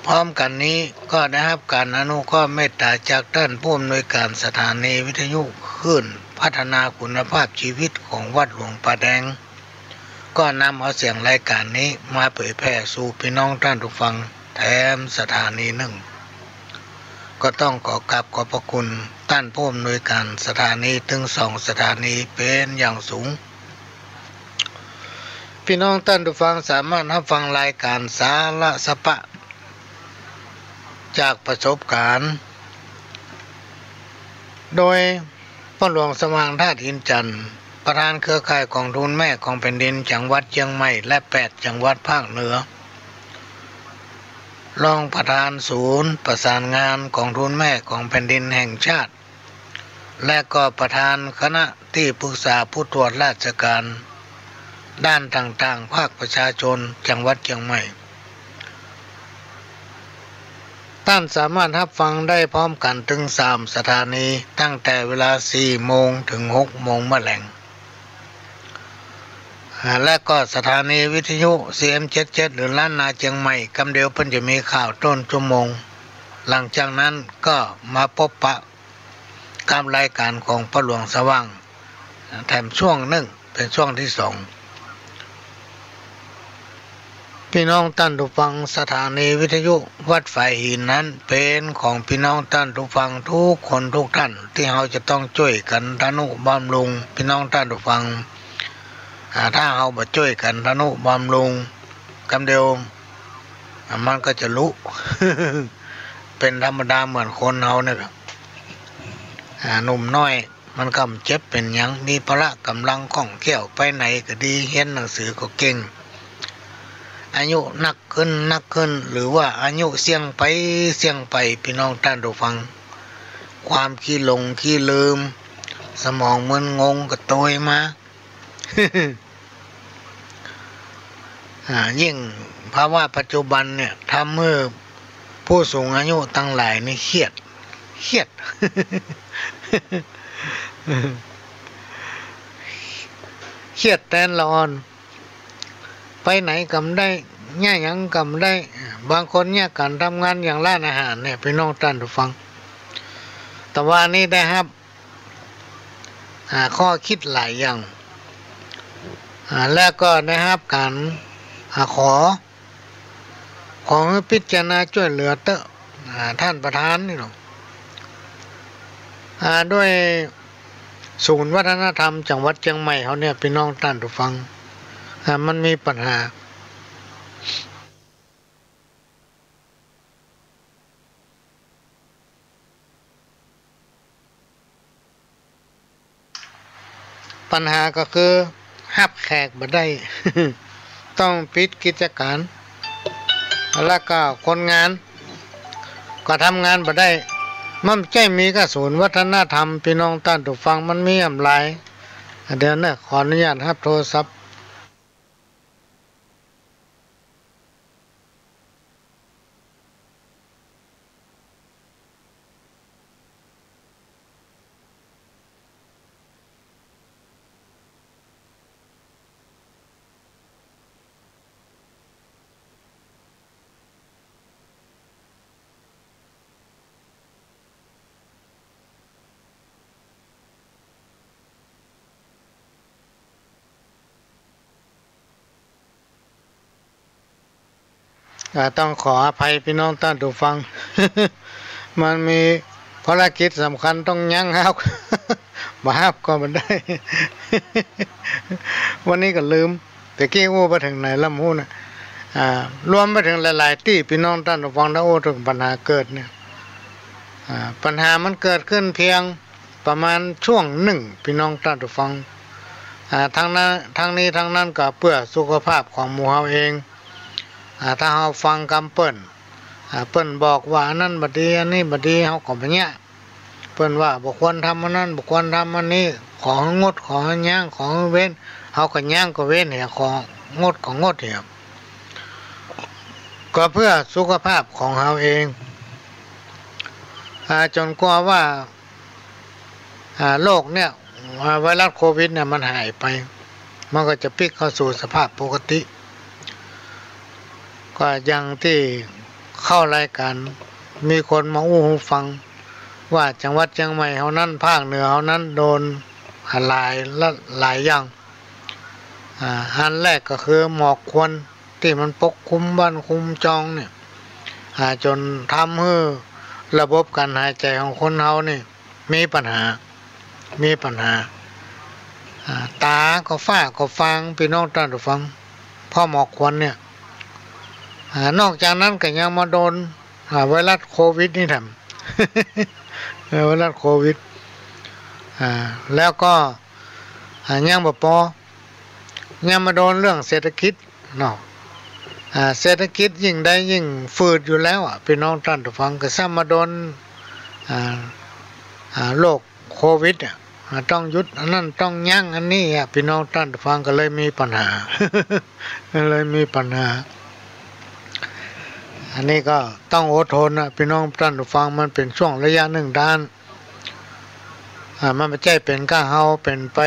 พร้อมกันนี้ก็ได้รับการอนุเคราะห์เมตตาจากท่านผู้อำนวยการสถานีวิทยุขึ้นพัฒนาคุณภาพชีวิตของวัดหลวงป่าแดงก็นำเอาเสียงรายการนี้มาเผยแพร่สู่พี่น้องท่านผู้ฟังแถมสถานีหนึ่งก็ต้องขอกราบขอบพระคุณท่านผู้อำนวยการสถานีถึง2 สถานีเป็นอย่างสูงพี่น้องท่านผู้ฟังสามารถรับฟังรายการสาระสปะจากประสบการณ์โดยพ่อหลวงสว่างธาตุอินจันทร์ประธานเครือข่ายกองทุนแม่ของแผ่นดินจังหวัดเชียงใหม่และ8 จังหวัดภาคเหนือรองประธานศูนย์ประสานงานกองทุนแม่ของแผ่นดินแห่งชาติและก็ประธานคณะที่ปรึกษาผู้ตรวจราชการด้านต่างๆภาคประชาชนจังหวัดเชียงใหม่ท่านสามารถรับฟังได้พร้อมกันถึง3 สถานีตั้งแต่เวลา 4 โมงถึง 6 โมงมะแลงและก็สถานีวิทยุ CM77 หรือล้านนาเชียงใหม่กำเดียวเพิ่นจะมีข่าวต้นชั่วโมงหลังจากนั้นก็มาพบปะกับรายการของพระหลวงสว่างแถมช่วงหนึ่งเป็นช่วงที่2พี่น้องท่านผู้ฟังสถานีวิทยุวัดไฟหินนั้นเป็นของพี่น้องท่านผู้ฟังทุกคนทุกท่านที่เราจะต้องช่วยกันทนุบำรุงพี่น้องท่านผู้ฟังถ้าเราบ่ช่วยกันทนุบำรุงกำเดียวมันก็จะลุ เป็นธรรมดาเหมือนคนเราเนี่ยหนุ่มน้อยมันกำเจ็บเป็นหยังมีพละกำลังคล่องแคล่วไปไหนก็ดีเรียนหนังสือก็เก่งอายุนักขึ้นหรือว่าอายุเสี่ยงไปพี่น้องท่านผู้ฟังความขี้หลงขี้ลืมสมองมึนงงก็โตยมา ยิ่งภาวะปัจจุบันเนี่ยทำให้ผู้สูงอายุทั้งหลายนี่เครียด เครียดแทนละอ่อนไปไหนกำได้ง่ายยังกำได้บางคนเนี่ยการทำงานอย่างร้านอาหารเนี่ยพี่น้องท่านผู้ฟังแต่ว่านี่ได้ครับข้อคิดหลายอย่างแล้วก็นะครับการขอให้พิจารณาช่วยเหลือเตอะท่านประธานนี่หรอด้วยศูนย์วัฒนธรรมจังหวัดเชียงใหม่เขาเนี่ยพี่น้องท่านผู้ฟังมันมีปัญหาก็คือหับแขกบ่ได้ ต้องปิดกิจการแล้วก็คนงานก็ทำงานบ่ได้มันใช่มีกระศูนย์วัฒนธรรมพี่น้องท่านผู้ฟังมันมีอำลายเดี๋ยวนะขออนุญาตรับโทรศัพท์ต้องขออภัยพี่น้องท่านผู้ฟัง มันมีภารกิจสำคัญต้องยั้งฮับ มาฮับก็มันได้ วันนี้ก็ลืมแต่กี้อู้ไปถึงไหนลำหูนะรวมไปถึงหลายๆที่พี่น้องท่านฟังได้โอ้ถึงปัญหาเกิดเนี่ยปัญหามันเกิดขึ้นเพียงประมาณช่วงหนึ่งพี่น้องท่านฟังทางนั้นก็เพื่อสุขภาพของหมู่เฮาเองถ้าเฮาฟังคำเปิ้นบอกว่านั่นบัดดีอันนี้บัดดีเฮาก็บ่เนี้ยเปิ้นว่าบ่ควรทำอันนั้นบ่ควรทำอันนี้ของงดของย่างของเว้นเฮาก็ย่างก็เว้นเนี่ยของงดก็งดเนี่ยก็เพื่อสุขภาพของเฮาเองจนกว่าว่าโรคเนี่ยไวรัสโควิดเนี่ยมันหายไปมันก็จะพลิกเข้าสู่สภาพปกติก็อย่างที่เข้ารายการมีคนมาอู้หูฟังว่าจังหวัดเชียงใหม่เฮานั้นภาคเหนือเฮานั้นโดนหลายอย่างอันแรกก็คือหมอกควันที่มันปกคลุมบ้านคุมจองเนี่ยจนทำให้ระบบการหายใจของคนเฮานี่มีปัญหาตาก็ฝ้าก็ฟังพี่น้องท่านผู้ฟังพ่อหมอกควันเนี่ยนอกจากนั้นก็ยังมาโดนไวรัสโควิดนี่ทำ ไวรัสโควิดแล้วก็ยังบ่พอยังมาโดนเรื่องเศรษฐกิจเนาะเศรษฐกิจยิ่งได้ยิ่งฝืดอยู่แล้วพี่น้องท่านผู้ฟังก็ซ้ำมาโดนโรคโควิดต้องหยุดอันนั้นต้องยั้งอันนี้พี่น้องท่านผู้ฟังก็เลยมีปัญหา อันนี้ก็ต้องอดทนพี่น้องท่านผู้ฟังมันเป็นช่วงระยะหนึ่งด้านมันไม่ใช่เป็นก้าเฮาเป็นไป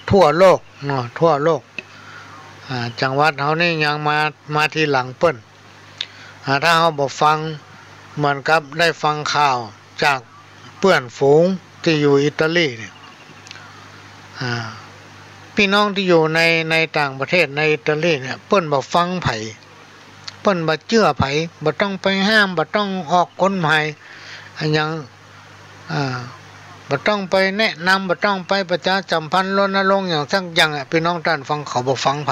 ทั่วโลกเนาะทั่วโลกจังหวัดเฮานี่ยังมาทีหลังเปิ้นถ้าเฮาบ่ฟังเหมือนกับได้ฟังข่าวจากเพื่อนฝูงที่อยู่อิตาลีเนี่ยพี่น้องที่อยู่ในต่างประเทศในอิตาลีเนี่ยเปิ้นบ่ฟังไผเปิ้นบ่เชื่อไผบ่ต้องไปห้ามบ่ต้องออกกฎหมายอันยังบ่ต้องไปแนะนำบ่ต้องไปประชาสัมพันธ์รณรงค์อย่างสักอย่างพี่น้องท่านฟังเขาบ่ฟังไผ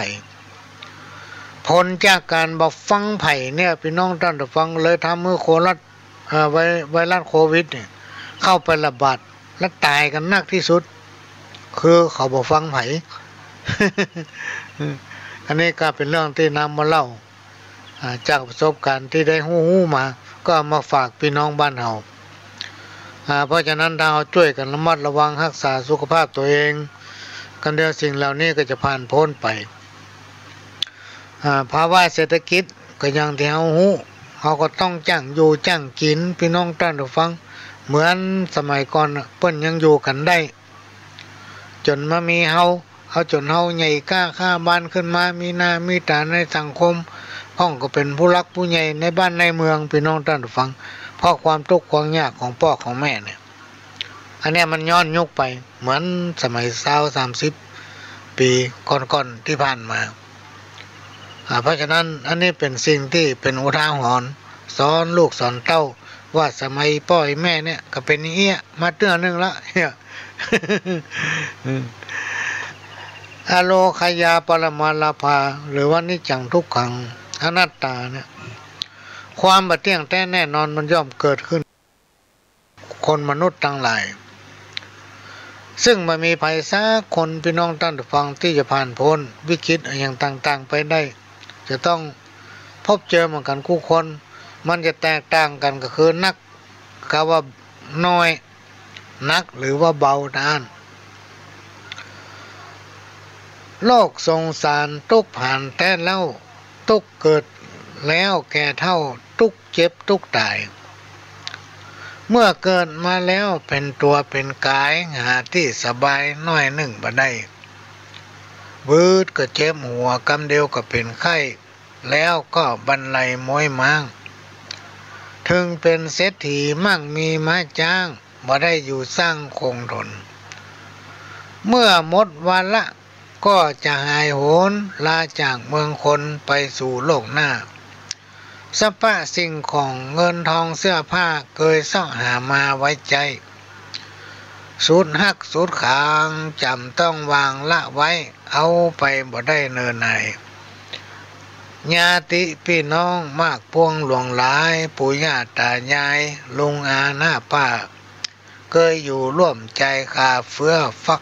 ผลจากการบ่ฟังไผเนี่ยพี่น้องท่านฟังเลยทำให้ไวรัสโควิดเนี่ยเข้าไประบาดและตายกันนักที่สุดคือเขาบ่ฟังไผ อันนี้ก็เป็นเรื่องที่นำมาเล่าจากประสบการณ์ที่ได้หู้มาก็มาฝากพี่น้องบ้านเฮาเพราะฉะนั้นเราช่วยกันระมัดระวังรักษาสุขภาพตัวเองกันเดียวสิ่งเหล่านี้ก็จะผ่านพ้นไปภาวะเศรษฐกิจก็ยังที่เฮาฮู้เขาก็ต้องจ้างอยู่จ้างกินพี่น้องท่านผู้ฟังเหมือนสมัยก่อนเพิ่นยังอยู่กันได้จนมามีเฮาจนเฮาใหญ่กล้าข้าบ้านขึ้นมามีหน้ามีตาในสังคมพ่องก็เป็นผู้รักผู้ใหญ่ในบ้านในเมืองพี่น้องท่านผู้ฟังเพราะความทุกข์ความยากของพ่อของแม่เนี่ยอันนี้มันย้อนยุคไปเหมือนสมัย20-30 ปีก่อนๆที่ผ่านมาเพราะฉะนั้นอันนี้เป็นสิ่งที่เป็นอุทาหรณ์สอนลูกสอนเต้าว่าสมัยพ่อแม่เนี่ยก็เป็นอย่างนี้มาเตื้อนึงละเนี่ย อโลคยาปรมาลาภาหรือว่านิจจังทุกขังอนัตตาเนี่ยความบ่เที่ยงแท้แน่นอนมันย่อมเกิดขึ้นคนมนุษย์ทั้งหลายซึ่งมันมีภัยสักคนพี่น้องท่านผู้ฟังที่จะผ่านพ้นวิกฤตอย่างต่างๆไปได้จะต้องพบเจอเหมือนกันคู่คนมันจะแตกต่างกันก็คือนักกับว่าน้อยนักหรือว่าเบาด้านโลกสงสารทุกผ่านแต่เล่าทุกเกิดแล้วแก่เท่าทุกเจ็บทุกตายเมื่อเกิดมาแล้วเป็นตัวเป็นกายหาที่สบายน้อยหนึ่งบ่ได้วืดก็เจ็บหัวกำเดียวก็เป็นไข้แล้วก็บรรลัยม้อยม้างถึงเป็นเศรษฐีมั่งมีมาจ้างบ่ได้อยู่สร้างคงทนเมื่อหมดวาระก็จะหายโหนลาจากเมืองคนไปสู่โลกหน้า สปะสิ่งของเงินทองเสื้อผ้าเคยเสาะหามาไว้ใจสูญหักสูญขางจำต้องวางละไว้เอาไปบ่ได้เนินไหนญาติพี่น้องมากพวงหลวงหลายปู่ย่าตายายลุงอาหน้าป้าเคยอยู่ร่วมใจขาเฟื้อฟัก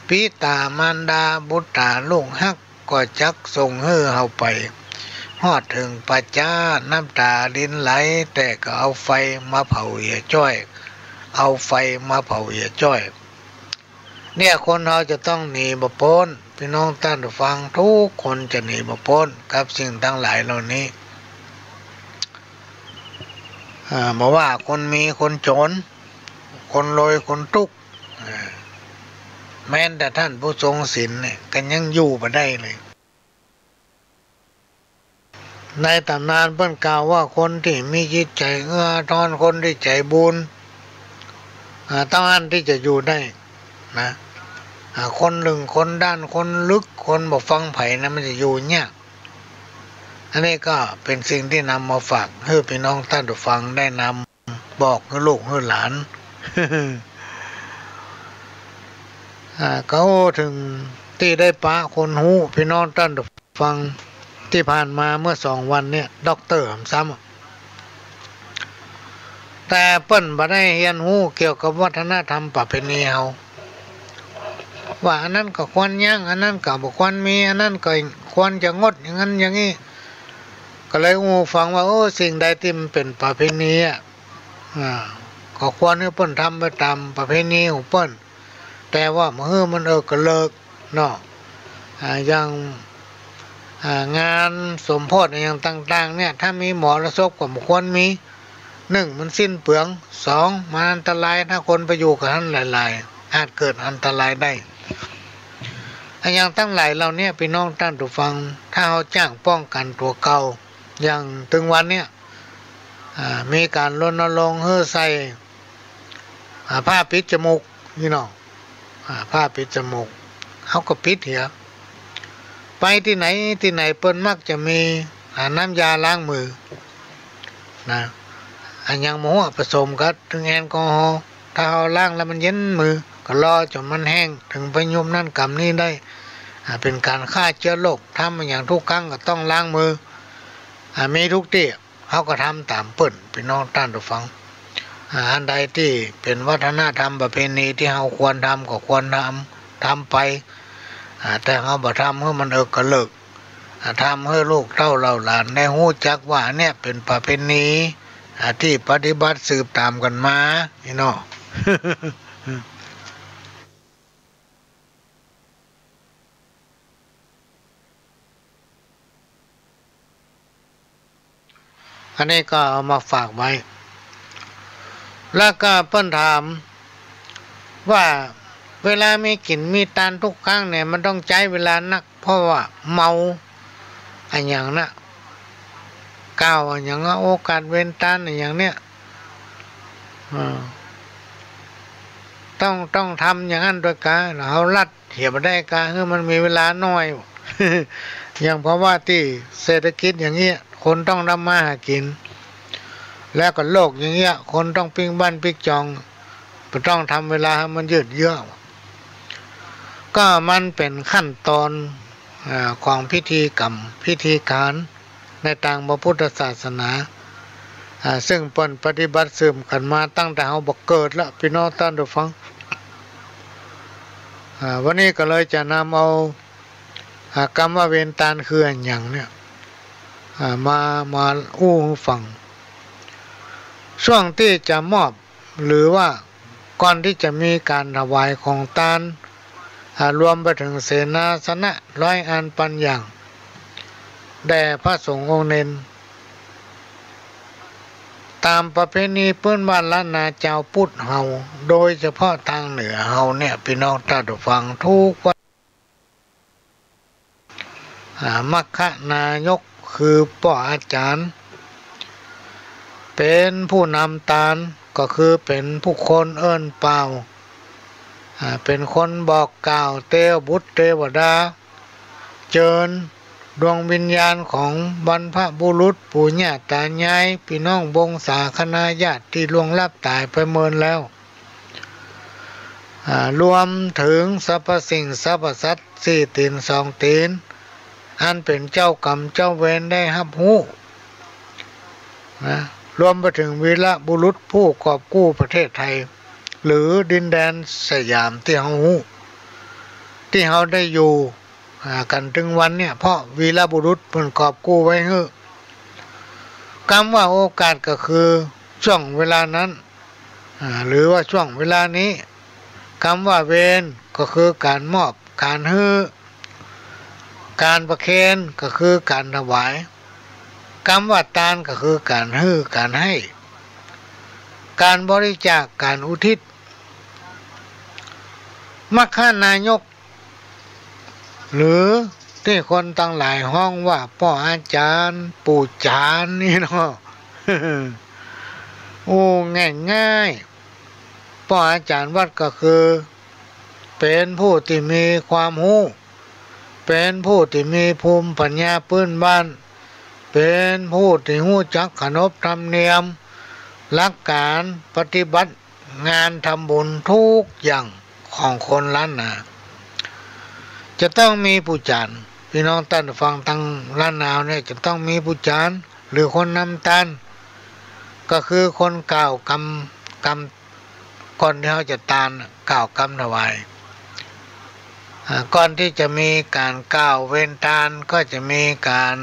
ปิตามารดาบุตรลูกฮักก็จักส่งเฮือเฮาไปฮอดถึงปัจจาน้ำตาลิ้นไหลแต่ก็เอาไฟมาเผาเหี่ยจ้อยเอาไฟมาเผาเหี่ยจ้อยเนี่ยคนเราจะต้องหนีบ่พ้นพี่น้องท่านฟังทุกคนจะหนีบ่พ้นกับสิ่งทั้งหลายเหล่านี้บอกว่าคนมีคนจนคนรวยคนทุกข์แม้แต่ท่านผู้ทรงศีลเนี่ยก็ยังอยู่มาได้เลยในตำนานเพิ่นกล่าวว่าคนที่มีจิตใจเอื้อทอนคนที่ใจบุญต้องอันที่จะอยู่ได้นะคนหนึ่งคนด้านคนลึกคนบอกฟังไผ่นะมันจะอยู่ยากอันนี้ก็เป็นสิ่งที่นำมาฝากให้พี่น้องท่านผู้ฟังได้นำบอกให้ลูกให้หลาน เขาถึงที่ได้ปะคนหูพี่น้องท่านผู้ฟังที่ผ่านมาเมื่อ2 วันเนี่ยด็อกเตอร์ซ้ำแต่เปิ้นบ่ได้เรียนรู้เกี่ยวกับวัฒนธรรมประเพณีเฮาว่าอันนั้นก็ควรย่างอันนั้นก็บ่ควรมีอันนั้นก็ควรจะงดอย่างนั้นอย่างนี้ก็เลยงูฟังว่าสิ่งใดที่มันเป็นประเพณีก็ควรให้เปิ้นทำไปตามประเพณีของเปิ้นแต่ว่ามันก็เลิกเนาะอย่างงานสมโพธิอย่างต่างๆเนี่ยถ้ามีหมอระศพก็บ่ควรมี1มันสิ้นเปลือง2มันอันตรายถ้าคนไปอยู่กับท่านหลายๆอาจเกิดอันตรายได้อย่างทั้งหลายเราเนี่ยพี่น้องท่านผู้ฟังถ้าเราจ้างป้องกันตัวเก่าอย่างถึงวันเนี่ยมีการรณรงค์ให้ใส่ผ้าปิดจมูกนี่เนาะผ้าปิดจมูกเขาก็ปิดเหี่ยไปที่ไหนเปิ้นมักจะมีน้ำยาล้างมือนะอย่างหมูผสมกับถึงแอลกอฮอล์ถ้าเอาล้างแล้วมันเย็นมือก็รอจนมันแห้งถึงไปยุบนั่นกำนี้ได้เป็นการฆ่าเชื้อโรคทำอย่างทุกครั้งก็ต้องล้างมือมีทุกที่เขาก็ทำตามเปิ้นพี่น้องท่านผู้ฟังอันใดที่เป็นวัฒนธรรมประเพณีที่เราควรทำก็ควรทำไปแต่เขาบ่ทำให้มันก็เลิกทำให้ลูกเต้าเราหลานได้รู้จักว่าเนี่ยเป็นประเพณีที่ปฏิบัติสืบตามกันมาเนาะ อันนี้ก็เอามาฝากไว้แล้วก็เปิ้นถามว่าเวลามีกลิ่นมีตาลทุกครั้งเนี่ยมันต้องใช้เวลานักเพราะว่าเมาอันอย่างนะก้าวอันอย่างโอกาสเว้นตาลอันอย่างเนี้ยต้องทำอย่างนั้นด้วยกันเราลัดเหี่ยบได้กันคือมันมีเวลาน้อย อย่างเพราะว่าที่เศรษฐกิจอย่างเงี้ยคนต้องทำมาหากินแล้วก็โลกอย่างเงี้ยคนต้องปิ้งบ้านปิ้งจองต้องทำเวลาให้มันยืดเยื้อก็มันเป็นขั้นตอนของพิธีกรรมพิธีการในทางพระพุทธศาสนาซึ่งเปิ้นปฏิบัติสืบกันมาตั้งแต่เฮาบ่เกิดแล้วพี่น้องท่านผู้ฟังวันนี้ก็เลยจะนำเอากรรมเวรตาลคืออันอย่างเนี่ยมาอู้ฟังช่วงที่จะมอบหรือว่าก่อนที่จะมีการถวายของทานรวมไปถึงเสนาสนะ100 อันปันอย่างแด่พระสงฆ์องค์เนนตามประเพณีพื้นบ้านล้านนาเจ้าพุทธเฮาโดยเฉพาะทางเหนือเฮาเนี่ยพี่น้องท่านผู้ฟังทุกวันมัคคนายกคือพ่ออาจารย์เป็นผู้นำตาลก็คือเป็นผู้คนเอิ้นเป่าเป็นคนบอกกล่าวเทวบุตรเทวดาเจิญ ดวงวิญญาณของบรรพบุรุษปู่ย่าตายายพี่น้องวงศาคณาญาติที่ล่วงลับตายไปเมินแล้วรวมถึงสรรพสิ่งสรรพสัตว์สี่ตีนสองตีนอันเป็นเจ้ากรรมเจ้าเวรได้รับรู้นะรวมไปถึงวีรบุรุษผู้กอบกู้ประเทศไทยหรือดินแดนสยามที่เฮาฮู้ที่เฮาได้อยู่กันถึงวันเนี่ยเพราะวีรบุรุษเพิ่นกอบกู้ไว้ให้คำว่าโอกาสก็คือช่วงเวลานั้นหรือว่าช่วงเวลานี้คำว่าเวรก็คือการมอบการฮื้อการประเคนก็คือการถวายคำว่าทานก็คือการฮื้อการให้การบริจาคการอุทิศมัคคานายกหรือที่คนตั้งหลายห้องว่าพ่ออาจารย์ปู่จารย์นี่เนาะ โอ้ง่ายๆพ่ออาจารย์วัดก็คือเป็นผู้ที่มีความรู้เป็นผู้ที่มีภูมิปัญญาพื้นบ้านเป็นผู้ที่รู้จักขนบธรรมเนียมหลักการปฏิบัติงานทำบุญทุกอย่างของคนล้านนาจะต้องมีผู้จารพี่น้องท่านฟังทางล้านนาเนี่ยจะต้องมีผู้จารหรือคนนำทานก็คือคนกล่าวกรรมก่อนที่เขาจะทานกล่าวกรรมถวายก่อนที่จะมีการกล่าวเว้นทานก็จะมีการ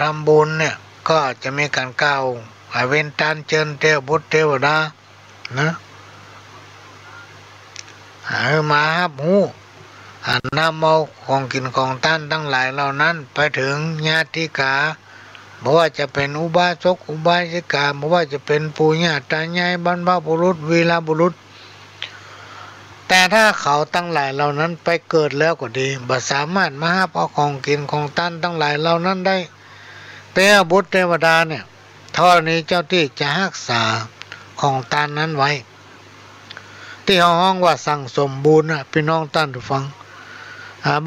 ทำบุญเนี่ยก็จะมีการกล่าวเว้นทานเชิญเทวบุตรเทวดานะมาครับหูนำเอาของกินของท่านทั้งหลายเหล่านั้นไปถึงญาติกาบอกว่าจะเป็นอุบาสกอุบาสิกาบอกว่าจะเป็นปู่ย่าตายายบรรพบุรุษวีรบุรุษแต่ถ้าเขาทั้งหลายเหล่านั้นไปเกิดแล้วก็ดีบ่สามารถมาหาเอาของกินของท่านทั้งหลายเหล่านั้นได้เทวบุตรเทวดาเนี่ยเท่านี้เจ้าที่จะรักษาของท่านนั้นไว้ที่ห้องว่าสั่งสมบูรณ์พี่น้องท่านผู้ฟัง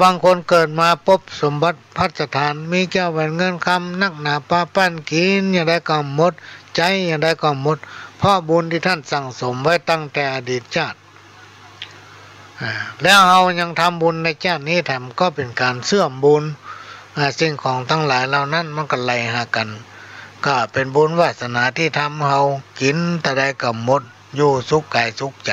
บางคนเกิดมาพบสมบัติพัฒฐานมีแก้วแหวนเงินคำนักหนาป้าปั้นกินอย่างได้ก็หมดใจอย่างได้ก็หมดเพราะบุญที่ท่านสั่งสมไว้ตั้งแต่อดีตชาติแล้วเรายังทำบุญในชาตินี้แถมก็เป็นการเสื่อมบุญสิ่งของทั้งหลายเหล่านั้นมันก็ไหลหากันก็เป็นบุญวาสนาที่ทำเรากินแต่ได้ก็หมดอยู่สุขกายสุขใจ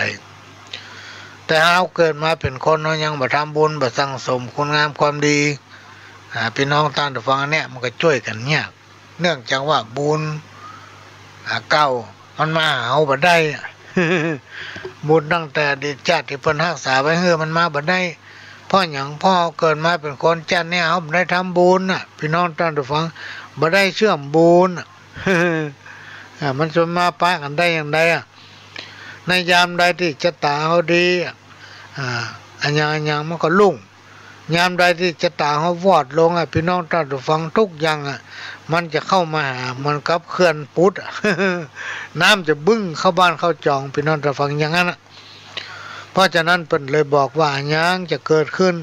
แต่เราเกิดมาเป็นคนเรายังบ่ทำบุญบ่สั่งสมคุณงามความดีพี่น้องท่านผู้ฟังเนี่ยมันก็ช่วยกันยากเนื่องจากว่าบุญเก่ามันมาเอาบ่ได้ บุญตั้งแต่อดีตชาติที่เพิ่นรักษาไว้เฮือมันมาบ่ได้เพราะหยังพ่อเกิดมาเป็นคนชาตินี้เอาบ่ได้ทำบุญพี่น้องท่านผู้ฟังบ่ได้เชื่อมบุญ มันจะมาปะกันได้อย่างไรในยามใดที่ชะตาเขาดีอันยังมันก็ลุ่งยามใดที่ชะตาเขาวอดลงพี่น้องท่านผู้ฟังทุกอย่างมันจะเข้ามาหามันกับเขื่อนปุด น้ำจะบึ้งเข้าบ้านเข้าจองพี่น้องท่านผู้ฟังอย่างนั้นเพราะฉะนั้นเพิ่นเลยบอกว่ายังจะเกิดขึ้น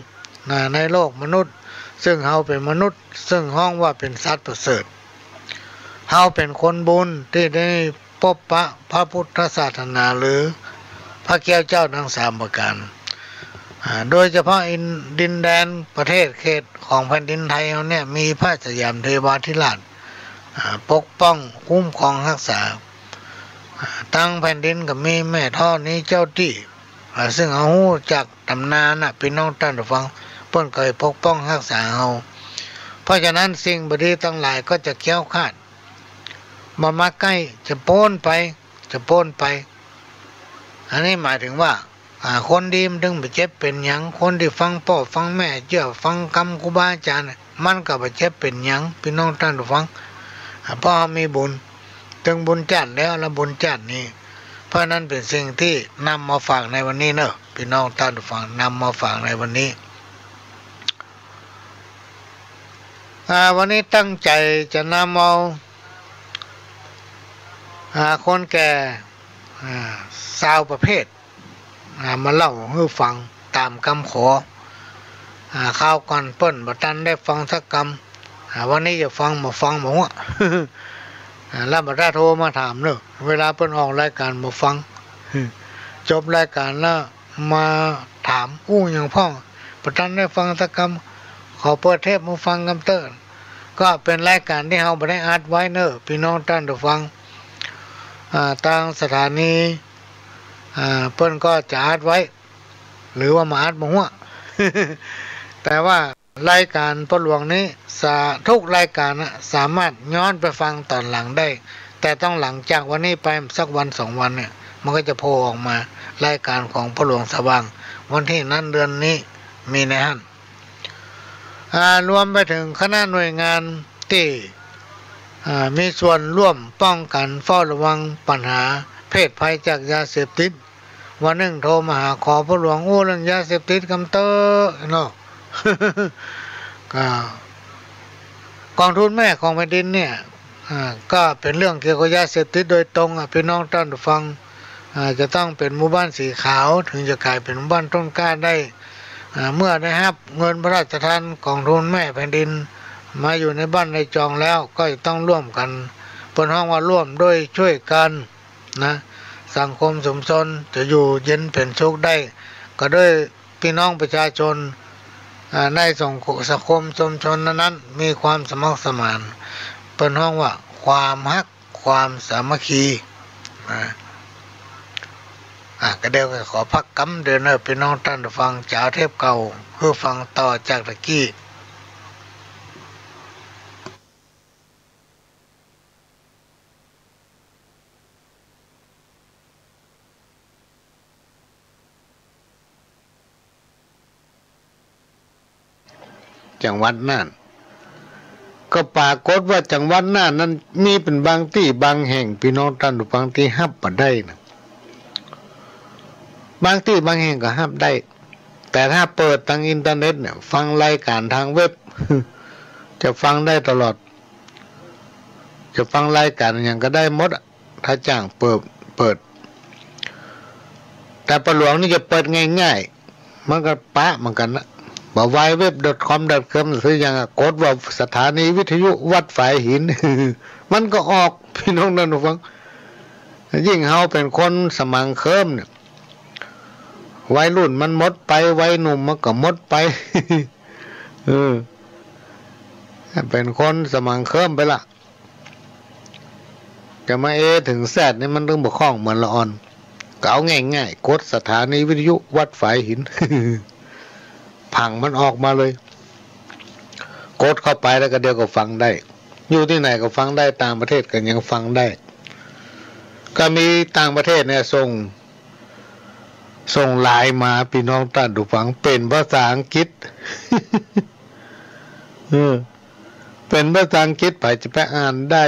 ในโลกมนุษย์ซึ่งเฮาเป็นมนุษย์ซึ่งห้องว่าเป็นสัตว์ประเสริฐเฮาเป็นคนบุญที่ได้พบปะพระพุทธศาสนาหรือพระแก้วเจ้าทั้งสามประการโดยเฉพาะดินแดนประเทศเขตของแผ่นดินไทยเราเนี่ยมีพระสยามเทวาธิราชปกป้องคุ้มครองรักษาตั้งแผ่นดินก็มีแม่ท่อนี้เจ้าที่ซึ่งเอาจากตำนานพี่น้องท่านผู้ฟังเพิ่นเคยปกป้องรักษาเราเพราะฉะนั้นสิ่งบดีทั้งหลายก็จะเกี้ยวคาดมาใกล้จะโป้นไปอันนี้หมายถึงว่าคนดีมันถึงไปเจ็บเป็นหยังคนที่ฟังพ่อฟังแม่เชื่อฟังคำครูบาอาจารย์มันก็ไปเจ็บเป็นหยังพี่น้องท่านผู้ฟังเพราะมีบุญถึงบุญจัดแล้วบุญจัดนี้เพราะนั้นเป็นสิ่งที่นำมาฝากในวันนี้เนอะพี่น้องท่านผู้ฟังนำมาฝากในวันนี้วันนี้ตั้งใจจะนำเอาคนแก่สาวประเภทมาเล่าให้ฟังตามคำขอ ข้าวก่อนเปิ้นบ่ทันได้ฟังสักคำวันนี้จะฟังมาฟังหมด แล้วบ่ได้โทรมาถามเนอะเวลาเปิ้นออกรายการมาฟัง จบรายการแล้วมาถามอู้อย่างพ่อบ่ทันได้ฟังสักคำขอเปิดเทปมาฟังกันเตอร์ก็เป็นรายการที่เราบ่ได้อัดไว้เนอะพี่น้องท่านผู้ฟังทางสถานีเปิ้นก็จะอัดไว้หรือว่ามาอัดบ่ฮู้ แต่ว่ารายการพ่อหลวงนี้ทุกรายการสามารถย้อนไปฟังตอนหลังได้แต่ต้องหลังจากวันนี้ไปสักวัน2 วันเนี่ยมันก็จะโผล่ออกมารายการของพ่อหลวงสว่างวันที่นั้นเดือนนี้มีในหั่นรวมไปถึงคณะหน่วยงานที่มีส่วนร่วมป้องกันเฝ้าระวังปัญหาเพศภัยจากยาเสพติดวันหนึ่งโทรมาหาขอพ่อหลวงเรื่องยาเสพติดกำเตอเนาะ ก็กองทุนแม่ของแผ่นดินเนี่ยก็เป็นเรื่องเกี่ยวกับยาเสพติดโดยตรงพี่น้องท่านผู้ฟังจะต้องเป็นหมู่บ้านสีขาวถึงจะกลายเป็นหมู่บ้านต้นกล้าได้เมื่อได้รับเงินพระราชทานกองทุนแม่แผ่นดินมาอยู่ในบ้านในจองแล้วก็ต้องร่วมกันเป็นห้องว่าร่วมด้วยช่วยกันนะสังคมสมชนจะอยู่เย็นเป็นสุขได้ก็ด้วยพี่น้องประชาชนในสังคมสมชนนั้นมีความสมัครสมานเป็นห้องว่าความฮักความสามัคคีก็เดี๋ยวขอพักกำเดินพี่น้องท่านฟังจากเทปเก่าเพื่อฟังต่อจากตะกี้จังหวัดน่านก็ปรากฏว่าจังหวัดน่านนั้นมีเป็นบางที่บางแห่งพี่น้องท่านผู้ฟังที่ฮับบ่ได้นะบางที่บางแห่งก็ฮับได้แต่ถ้าเปิดทางอินเทอร์เน็ตเนี่ยฟังรายการทางเว็บ จะฟังได้ตลอดจะฟังรายการอย่างก็ได้หมดถ้าจ้างเปิดแต่ประหลวงนี่จะเปิดง่ายๆมันก็ปะเหมือนกันนะบ่ไวเว็บ .com หรืออย่างกดว่าสถานีวิทยุวัดฝายหิน มันก็ออกพี่น้องนั่นฟังยิ่งเฮาเป็นคนสมังเคิมเนี่ยวัยรุ่นมันหมดไปวัยหนุ่มมันก็หมดไป เป็นคนสมังเคิมไปละจะมาถึงแซดนี่มันเรื่องบ่คล่องเหมือนละอ่อนก็เอาง่ายๆกดสถานีวิทยุวัดฝายหิน ผังมันออกมาเลยกดเข้าไปแล้วก็เดี๋ยวก็ฟังได้อยู่ที่ไหนก็ฟังได้ต่างประเทศก็ยังฟังได้ก็มีต่างประเทศเนี่ยส่งไลน์มาพี่น้องท่านผู้ฟังเป็นภาษาอังกฤษ เป็นภาษาอังกฤษไปจะไปอ่านได้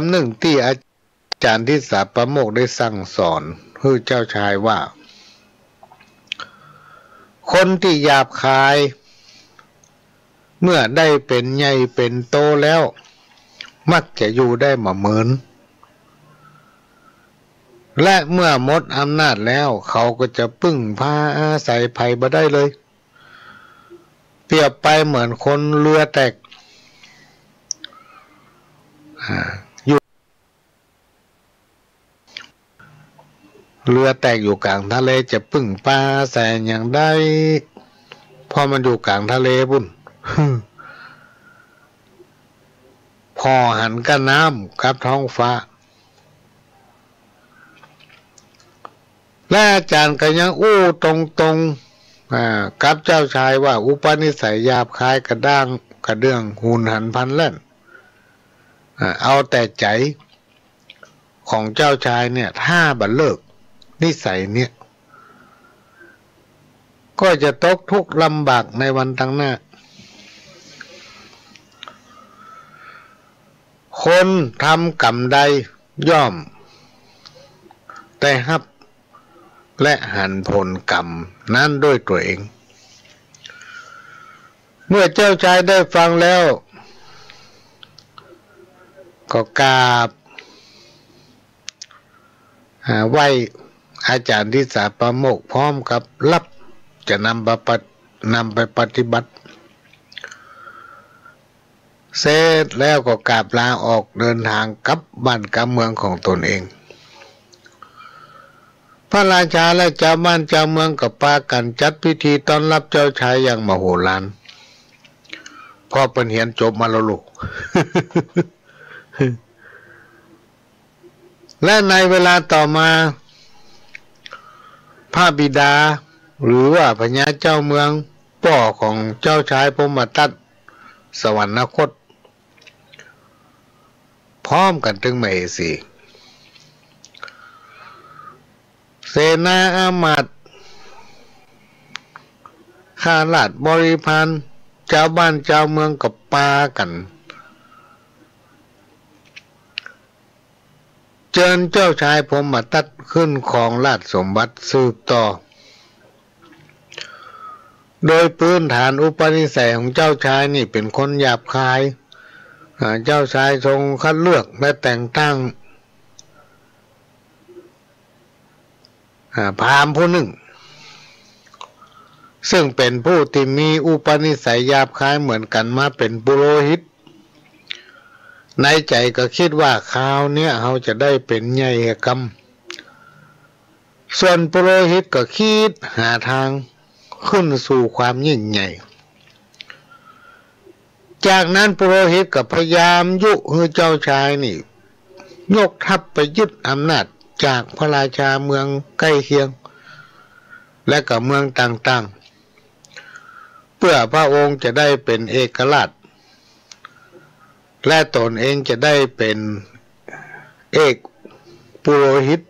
ำหนึ่งที่อาจารย์ทิศาประโมกได้สั่งสอนให้เจ้าชายว่าคนที่หยาบคายเมื่อได้เป็นใหญ่เป็นโตแล้วมักจะอยู่ได้มาเหมือนและเมื่อหมดอำนาจแล้วเขาก็จะพึ่งพาอาศัยภัยบ่ได้เลยเปรียบไปเหมือนคนเรือแตกอยู่เรือแตกอยู่กลางทะเลจะพึ่งพาอาศัยอย่างได้พอมันอยู่กลางทะเลบุ่น พอหันกับน้ำกับท้องฟ้าและอาจารย์ก็ยังอู้ตรงๆกับเจ้าชายว่าอุปนิสัยหยาบคายกระด้างกระเดื่องหุนหันพลันแล่นเอาแต่ใจของเจ้าชายเนี่ยถ้าบัดเลิกนิสัยเนี่ยก็จะตกทุกข์ลำบากในวันข้างหน้าคนทำกรรมใดย่อมได้รับและหันผลกรรมนั้นด้วยตัวเองเมื่อเจ้าชายได้ฟังแล้วก็กราบไหว้อาจารย์ทิศาประโมกพร้อมกับรับจะนำไปปฏิบัติเสร็จแล้วก็กราบลาออกเดินทางกลับบ้านกลับเมืองของตนเองพระราชาและเจ้าบ้านเจ้าเมืองก็พากันจัดพิธีต้อนรับเจ้าชายอย่างมโหฬารพอเป็นเหียนจบมาแล้วลูก และในเวลาต่อมาพระบิดาหรือว่าพญาเจ้าเมืองพ่อของเจ้าชายพรหมทัตสวรรคตพร้อมกันถึงมเหสีเสนาอามาตย์ข้าราชบริพารเจ้าบ้านเจ้าเมืองกับปากันเชิญเจ้าชายพรหมทัตขึ้นครองราชสมบัติสืบต่อโดยพื้นฐานอุปนิสัยของเจ้าชายนี่เป็นคนหยาบคายเจ้าชายทรงคัดเลือกและแต่งตั้งพราหมณ์ผู้หนึ่งซึ่งเป็นผู้ที่มีอุปนิสัยหยาบคายเหมือนกันมาเป็นปุโรหิตในใจก็คิดว่าคราวเนี้ยเขาจะได้เป็นใหญ่กรรมส่วนปุโรหิตก็คิดหาทางขึ้นสู่ความยิ่งใหญ่จากนั้นปุโรหิตก็พยายามยุให้เจ้าชายนี่ยกทัพไปยึดอำนาจจากพระราชาเมืองใกล้เคียงและกับเมืองต่างๆเพื่อพระองค์จะได้เป็นเอกราชและตนเองจะได้เป็นเอกปุโรหิต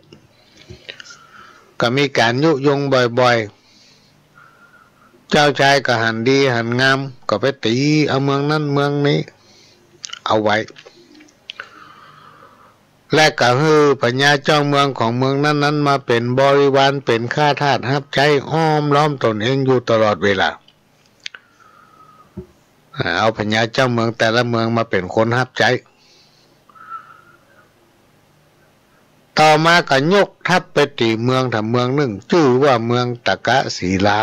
ก็มีการยุยงบ่อยๆเจ้าชายก็หันดีหันงามก็ไปตีเอาเมืองนั้นเมืองนี้เอาไว้และก็ฮือพญาเจ้าเมืองของเมืองนั้นมาเป็นบริวารเป็นข้าทาสรับใช้อ้อมล้อมตนเองอยู่ตลอดเวลาเอาพญาเจ้าเมืองแต่ละเมืองมาเป็นคนรับใช้ต่อมาก็ยกทัพไปตีเมืองเมืองหนึ่งชื่อว่าเมืองตะกะศีลา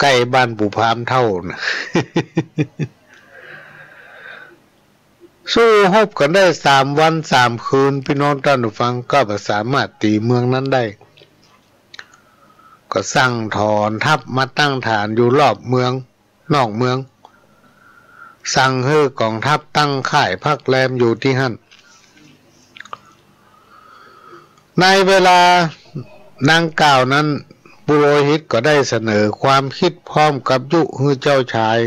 ใกล้บ้านปู่พามเท่านะ สู้รบกันได้3 วัน 3 คืนพี่น้องท่านผู้ฟังก็สามารถตีเมืองนั้นได้ก็สั่งถอนทัพมาตั้งฐานอยู่รอบเมืองนอกเมืองสั่งให้กองทัพตั้งค่ายพักแรมอยู่ที่หั่นในเวลาดังกล่าวนั้นปุโรหิตก็ได้เสนอความคิดพร้อมกับยุให้เจ้าชาย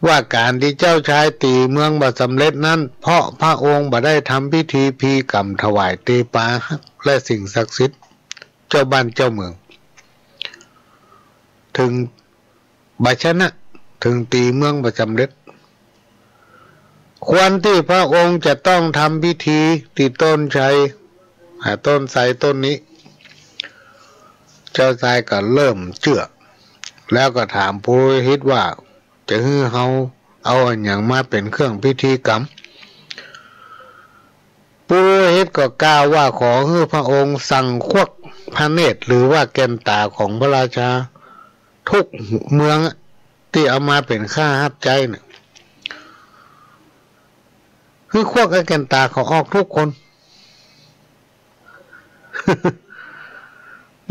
ว่าการที่เจ้าชายตีเมืองบ่สำเร็จนั้นเพราะพระองค์บ่ได้ทำพิธีพีกรรมถวายเตปาและสิ่งศักดิ์สิทธิ์เจ้าบ้านเจ้าเมืองถึง บัชนะถึงตีเมืองบ่สำเร็จ ควรที่พระองค์จะต้องทำพิธีที่ต้นไทรต้นไทรต้นนี้เจ้าชายก็เริ่มเชื่อแล้วก็ถามปุโรหิตว่าจะให้เขาเอาอันอย่างมาเป็นเครื่องพิธีกรรมปุโรหิตก็กล่าวว่าขอให้พระองค์สั่งควักพระเนตรหรือว่าแก้มตาของพระราชาทุกเมืองที่เอามาเป็นค่าฮับใจเนี่ยคือควักแก้มตาเขาออกทุกคน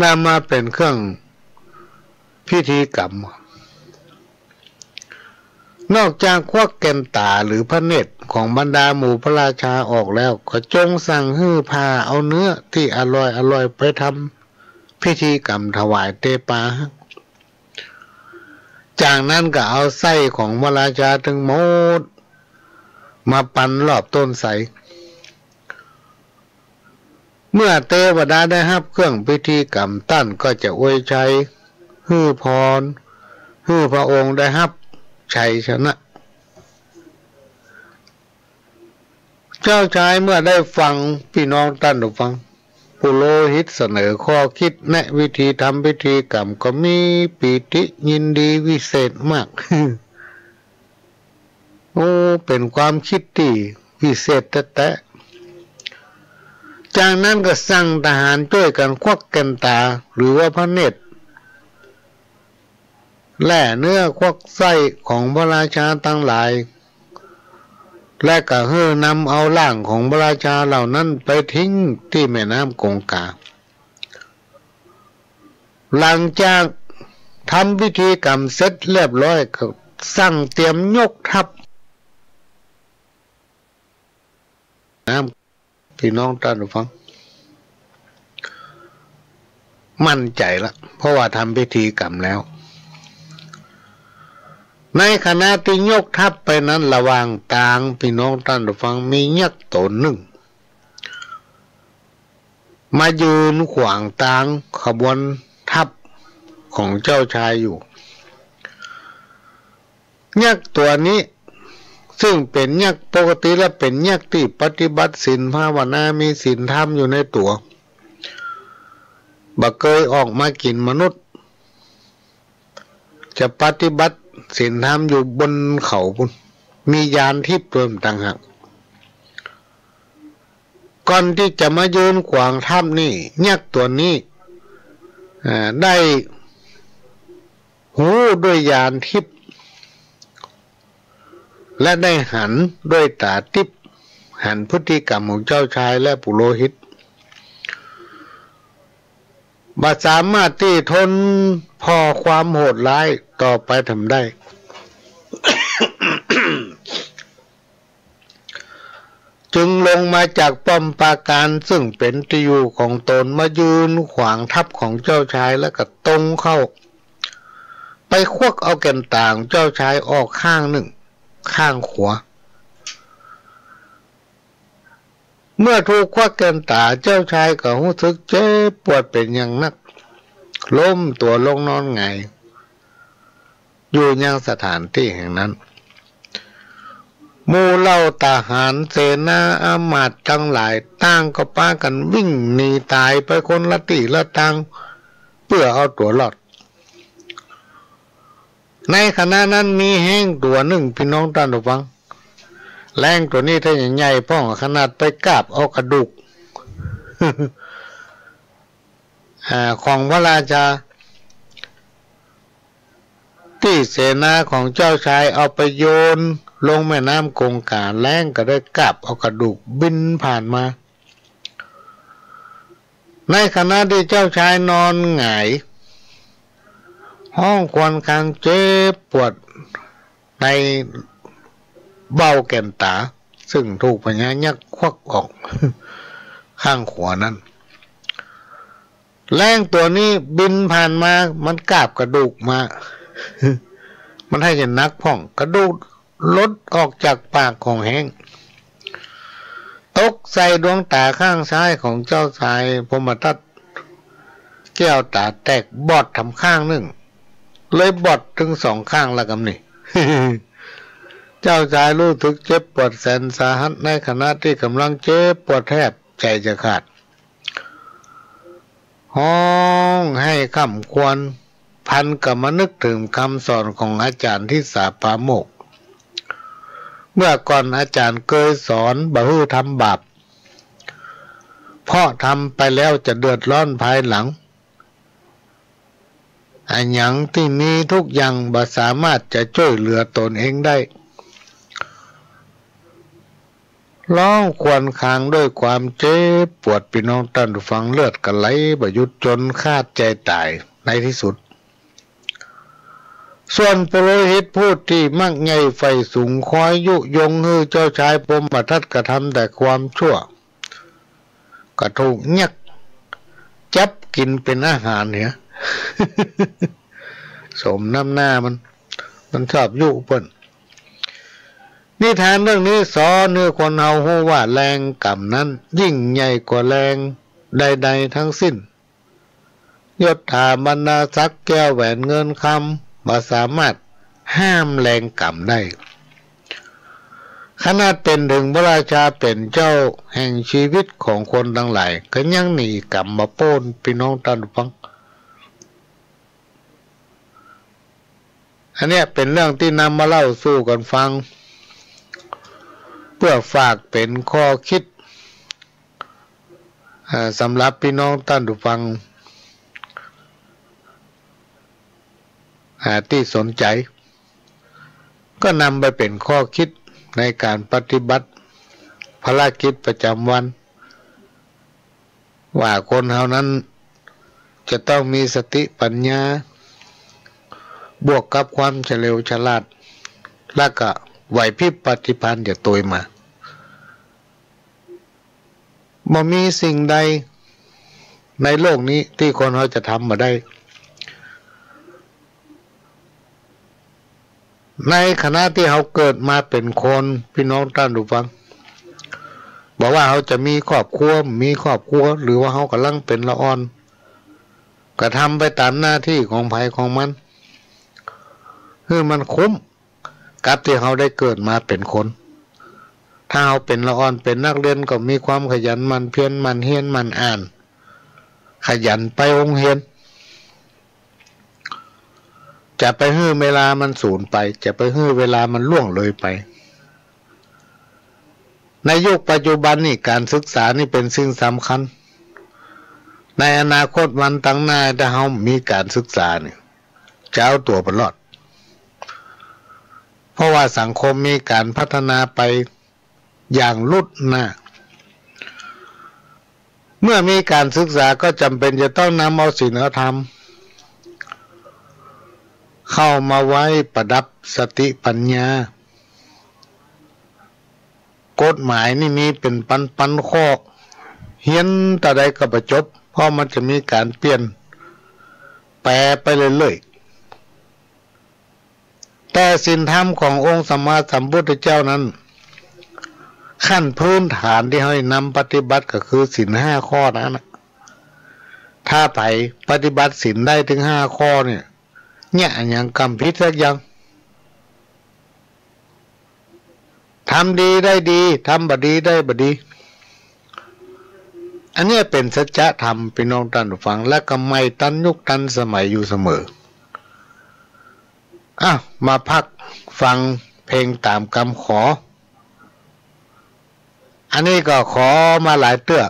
นำมาเป็นเครื่องพิธีกรรมนอกจากควักแก้มตาหรือพระเนตรของบรรดาหมู่พระราชาออกแล้วก็จงสั่งให้พาเอาเนื้อที่อร่อยไปทำพิธีกรรมถวายเตปาจากนั้นก็เอาไส้ของพระราชาทั้งหมดมาปั่นรอบต้นไทรเมื่อเทวดาได้รับเครื่องพิธีกรรมตั้นก็จะอวยชัยฮือพรฮือพระองค์ได้รับชัยชนะเจ้าชายเมื่อได้ฟังพี่น้องท่านฟังปุโรหิตเสนอข้อคิดแนะวิธีทำพิธีกรรมก็มีปิติยินดีวิเศษมาก โอ้เป็นความคิดที่วิเศษแต่จากนั้นก็สั่งทหารช่วยกันควักแก้มตาหรือว่าพระเนตรแล่เนื้อควักไส้ของพระราชาทั้งหลายและก็เฮือนำเอาร่างของพระราชาเหล่านั้นไปทิ้งที่แม่น้ำกงกาหลังจากทำพิธีกรรมเสร็จเรียบร้อยก็สั่งเตรียมยกทัพน้ำพี่น้องท่านฟังมั่นใจละเพราะว่าทำพิธีกรรมแล้วในขณะที่ยกทัพไปนั้นระหว่างทางพี่น้องท่านฟังมียักษ์ตนหนึ่งมายืนขวางทางขบวนทัพของเจ้าชายอยู่ยักษ์ตัวนี้ซึ่งเป็นยักษ์ปกติและเป็นยักษ์ที่ปฏิบัติศีลภาวนามีศีลธรรมอยู่ในตัวบ่เคยออกมากินมนุษย์จะปฏิบัติศีลธรรมอยู่บนเขาพุ่นมียานทิพย์ตัวต่างหากก่อนที่จะมายืนขวางถ้ำนี่ยักษ์ตัวนี้ได้หูด้วยยานทิพย์และได้หันด้วยตาทิพย์หันพฤติกรรมของเจ้าชายและปุโรหิตบ่สามารถที่ทนพอความโหดร้ายต่อไปทำได้ จึงลงมาจากป้อมปราการซึ่งเป็นที่อยู่ของตนมายืนขวางทัพของเจ้าชายแล้วก็ตรงเข้าไปควักเอาแก่นต่างเจ้าชายออกข้างหนึ่งข้างขวาเมื่อถูกควักแก่นตาเจ้าชายก็รู้สึกเจ็บปวดเป็นอย่างนักล้มตัวลงนอนหงายอยู่ยังสถานที่แห่งนั้นหมู่เหล่าทหารเสนาอามาตย์ทั้งหลายต่างก็พากันวิ่งหนีตายไปคนละที่ละทางเพื่อเอาตัวรอดในขณะนั้นมีแห้งตัวหนึ่งพี่น้องท่านผู้ฟังแรงตัวนี้ถ้าใหญ่ๆพ่องขนาดไปกราบเอากระดูก ของพระราชาที่เสนาของเจ้าชายเอาไปโยนลงแม่น้ำกงกาแรงก็ได้กราบเอากระดูกบินผ่านมาในขณะที่เจ้าชายนอนหงายห้องครวญครางเจ็บปวดในเบ้าแก้มตาซึ่งถูกพญายักษ์ควักออก ข้างขวานั้นแรงตัวนี้บินผ่านมามันกาบกระดูกมา มันให้จะนักพ่องกระดูกลดออกจากปากของแห้งตกใส่ดวงตาข้างซ้ายของเจ้าชายพรหมทัตแก้วตาแตกบอดทำข้างหนึ่งเลยบอดถึงสองข้างแล้วกันนี่ เจ้าชายรู้สึกเจ็บปวดแสนสาหัสในขณะที่กำลังเจ็บปวดแทบใจจะขาดห้องให้คำควรพันกับมานึกถึงคำสอนของอาจารย์ที่สาปาโมกเมื่อก่อนอาจารย์เคยสอนบ่ฮื้อทำบาปเพราะทำไปแล้วจะเดือดร้อนภายหลังอันหยังที่มีทุกอย่างบ่สามารถจะช่วยเหลือตนเองได้ร้องครวญครางด้วยความเจ็บปวดพี่น้องท่านผู้ฟังเลือดกันไหลบ่หยุดจนขาดใจตายในที่สุดส่วนปุโรหิตผู้ที่มักใหญ่ไฟสูงคอยยุยงให้เจ้าชายพรหมทัตกระทำแต่ความชั่วก็ถูกยักจับกินเป็นอาหารเนี่ย สมน้ำหน้ามันชอบยุเปิ้นนิทานเรื่องนี้สอนเนื้อคนเฮาฮู้ว่าแรงกรรมนั้นยิ่งใหญ่กว่าแรงใดๆทั้งสิ้นยศถาบรรดาศักดิ์แก้วแหวนเงินคำบ่สามารถห้ามแรงกรรมได้ขนาดเป็นถึงพระราชาเป็นเจ้าแห่งชีวิตของคนทั้งหลายก็ยังหนีกรรมมาโป้นพี่น้องท่านผู้ฟังอันนี้เป็นเรื่องที่นำมาเล่าสู่กันฟังเพื่อฝากเป็นข้อคิดสำหรับพี่น้องท่านผู้ฟังที่สนใจก็นำไปเป็นข้อคิดในการปฏิบัติภารกิจประจำวันว่าคนเฮานั้นจะต้องมีสติปัญญาบวกกับความเฉลียวฉลาดและก็ไหวพริบปฏิภาณอย่าตัวมาบ่มีสิ่งใดในโลกนี้ที่คนเขาจะทำมาได้ในขณะที่เขาเกิดมาเป็นคนพี่น้องท่านผู้ฟังบอกว่าเขาจะมีครอบครัวหรือว่าเขากำลังเป็นละอ่อนก็ทำไปตามหน้าที่ของภัยของมันคือมันคุ้มกับที่เขาได้เกิดมาเป็นคนถ้าเขาเป็นละอ่อนเป็นนักเรียนก็มีความขยันหมั่นเพียรหมั่นเฮียนหมั่นอ่านขยันไปโรงเรียนจะไปฮื้อเวลามันสูญไปจะไปฮื้อเวลามันล่วงเลยไปในยุคปัจจุบันนี่การศึกษานี่เป็นสิ่งสำคัญในอนาคตวันตั้งหน้าถ้าเรามีการศึกษาเนี่ยจะเอาตัวรอดเพราะว่าสังคมมีการพัฒนาไปอย่างลุดหน้าเมื่อมีการศึกษาก็จำเป็นจะต้องนำเอาศีลธรรมเข้ามาไว้ประดับสติปัญญากฎหมายนี่มีเป็นปันข้อเฮียนแต่ใดก็ประจบเพราะมันจะมีการเปลี่ยนแปลไปเรื่อยๆแต่ศีลธรรมขององค์สัมมาสัมพุทธเจ้านั้นขั้นพื้นฐานที่ให้นำปฏิบัติก็คือศีล5 ข้อนั้นถ้าไปปฏิบัติศีลได้ถึง5 ข้อเนี่ยอย่างกำพิษสักอย่างทำดีได้ดีทำบดีได้บดีอันนี้เป็นสัจธรรมพี่น้องท่านผู้ฟังและก็ไม่ตันยุคตันสมัยอยู่เสมอมาพักฟังเพลงตามคำขออันนี้ก็ขอมาหลายเตื้อ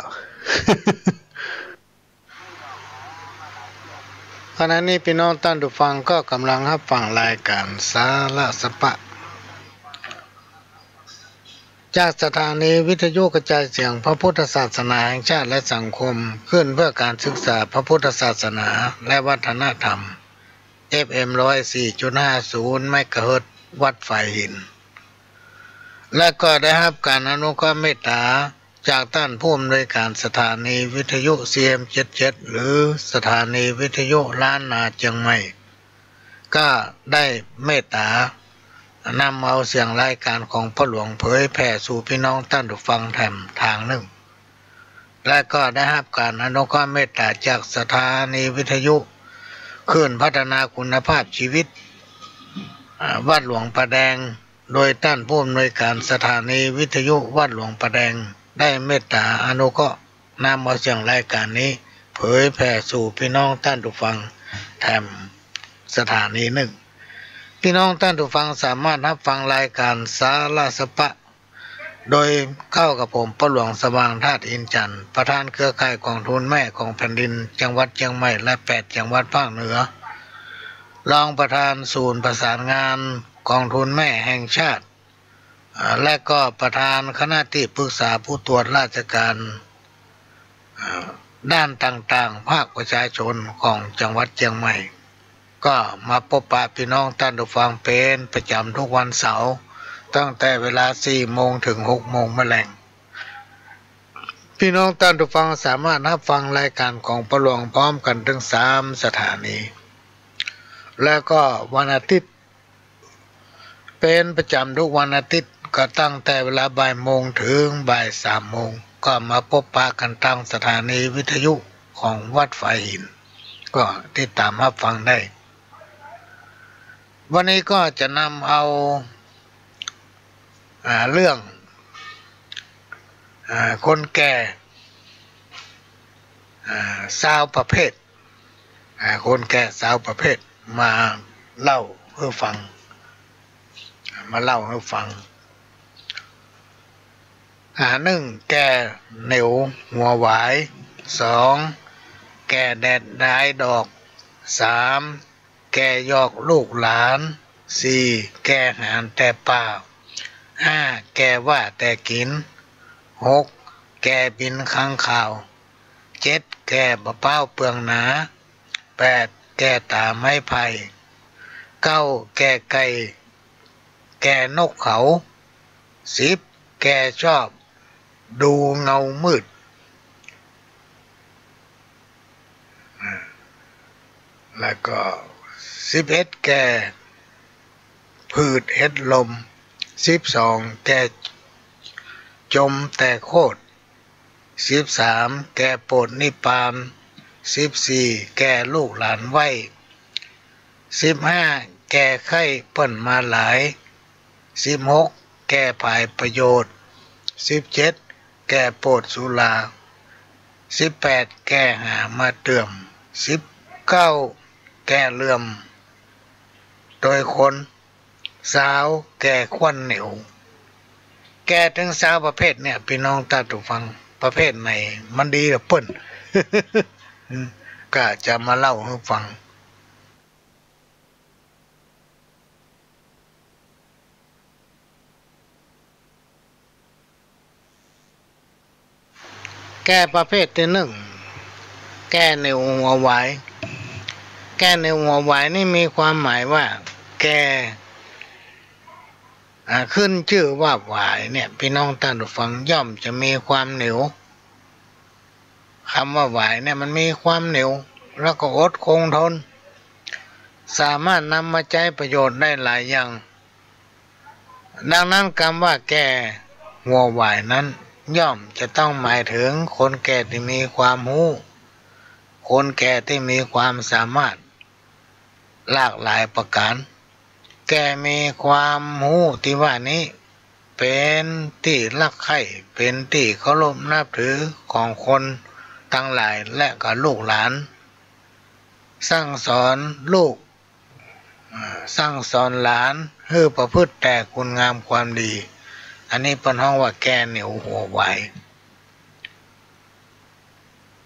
ขณะนี้พี่น้องท่านผู้ฟังก็กำลังรับฟังรายการสาระสปะจากสถานีวิทยุกระจายเสียงพระพุทธศาสนาแห่งชาติและสังคมขึ้นเพื่อการศึกษาพระพุทธศาสนาและวัฒนธรรม FM 104.50 เมกะเฮิรตซ์วัดฝ่ายหินและก็ได้รับการอนุเคราะห์เมตตาจากท่านผู้อำนวยการสถานีวิทยุ CM77 หรือสถานีวิทยุล้านนาเชียงใหม่ก็ได้เมตตานำเอาเสียงรายการของพ่อหลวงเผยแผ่สู่พี่น้องท่านผู้ฟังแถมทางหนึ่งและก็ได้รับการอนุเคราะห์เมตตาจากสถานีวิทยุคลื่นพัฒนาคุณภาพชีวิตวัดหลวงประแดง โดยท่านผู้อำนวยการสถานีวิทยุวัดหลวงประแดงได้เมตตาอนุเคราะห์นำเอาเสียงรายการนี้เผยแผ่สู่พี่น้องท่านผู้ฟังแถมสถานีหนึ่งพี่น้องท่านผู้ฟังสามารถรับฟังรายการสาระสปะโดยเข้ากับผมพ่อหลวงสว่างธาตุอินจันทร์ประธานเครือข่ายกองทุนแม่ของแผ่นดินจังหวัดเชียงใหม่และ8จังหวัดภาคเหนือรองประธานศูนย์ประสานงานกองทุนแม่แห่งชาติและก็ประธานคณะที่ปรึกษาผู้ตรวจราชการด้านต่างๆภาคประชาชนของจังหวัดเชียงใหม่ก็มาพบปะพี่น้องท่านผู้ฟังเป็นประจำทุกวันเสาร์ตั้งแต่เวลา 4 โมงถึง 6 โมงแมลงพี่น้องท่านผู้ฟังสามารถรับฟังรายการของพ่อหลวงพร้อมกันถึง3 สถานีแล้วก็วันอาทิตย์เป็นประจำทุกวันอาทิตย์ก็ตั้งแต่เวลาบ่ายโมงถึงบ่าย 3 โมงก็มาพบปะกันทางสถานีวิทยุของวัดฝายหินก็ติดตามรับฟังได้วันนี้ก็จะนำเอาเรื่องคนแก่สาวประเภทคนแก่สาวประเภทมาเล่าให้ฟัง1. แก่เหนียวหัวหวาย2. แก่แดดได้ดอก3. แก่ยอกลูกหลาน4. แก่หานแต่ป่า5. แก่ว่าแต่กิน6. แก่บินข้างข่าว7. แก่บะเป้าเปลืองหนา8. แก่ตาไม้ไผ่9. แก่ไก่แก่นกเขา10. แก่ชอบดูเงามืดแล้วก็11. แก่พืชเห็ดลม12. แก่จมแต่โคตร13. แก่โปรดนิพพาน14. แก่ลูกหลานไว้15. แก่ไข้เปิ้นมาหลาย16. แก่ภายประโยชน์17. แก่โปรดสุรา18. แก่หามาเตื่อม19. แก่เลื่อมโดยคน20. แก่ควันเหนียวแก่ถึง3ประเภทเนี่ยพี่น้องท่านผู้ฟังประเภทไหนมันดีกับเปิ้น ก็จะมาเล่าให้ฟังแก่ประเภทที่1แก่ในหัวหวายแก่ในหัวหวายนี่มีความหมายว่าแก่ขึ้นชื่อว่าหวายเนี่ยพี่น้องท่านผู้ฟังย่อมจะมีความเหนียวคำว่าหวายเนี่ยมันมีความเหนียวแล้วก็อดคงทนสามารถนำมาใช้ประโยชน์ได้หลายอย่างดังนั้นคำว่าแก่หัวหวายนั้นย่อมจะต้องหมายถึงคนแก่ที่มีความรู้คนแก่ที่มีความสามารถหลากหลายประการแก่มีความรู้ที่ว่านี้เป็นที่รักใคร่เป็นที่เคารพนับถือของคนทั้งหลายและก็ลูกหลานสั่งสอนลูกสั่งสอนหลานให้ประพฤติแต่คุณงามความดีอันนี้เป็นห้องว่าแก่เหนียวหัวไหว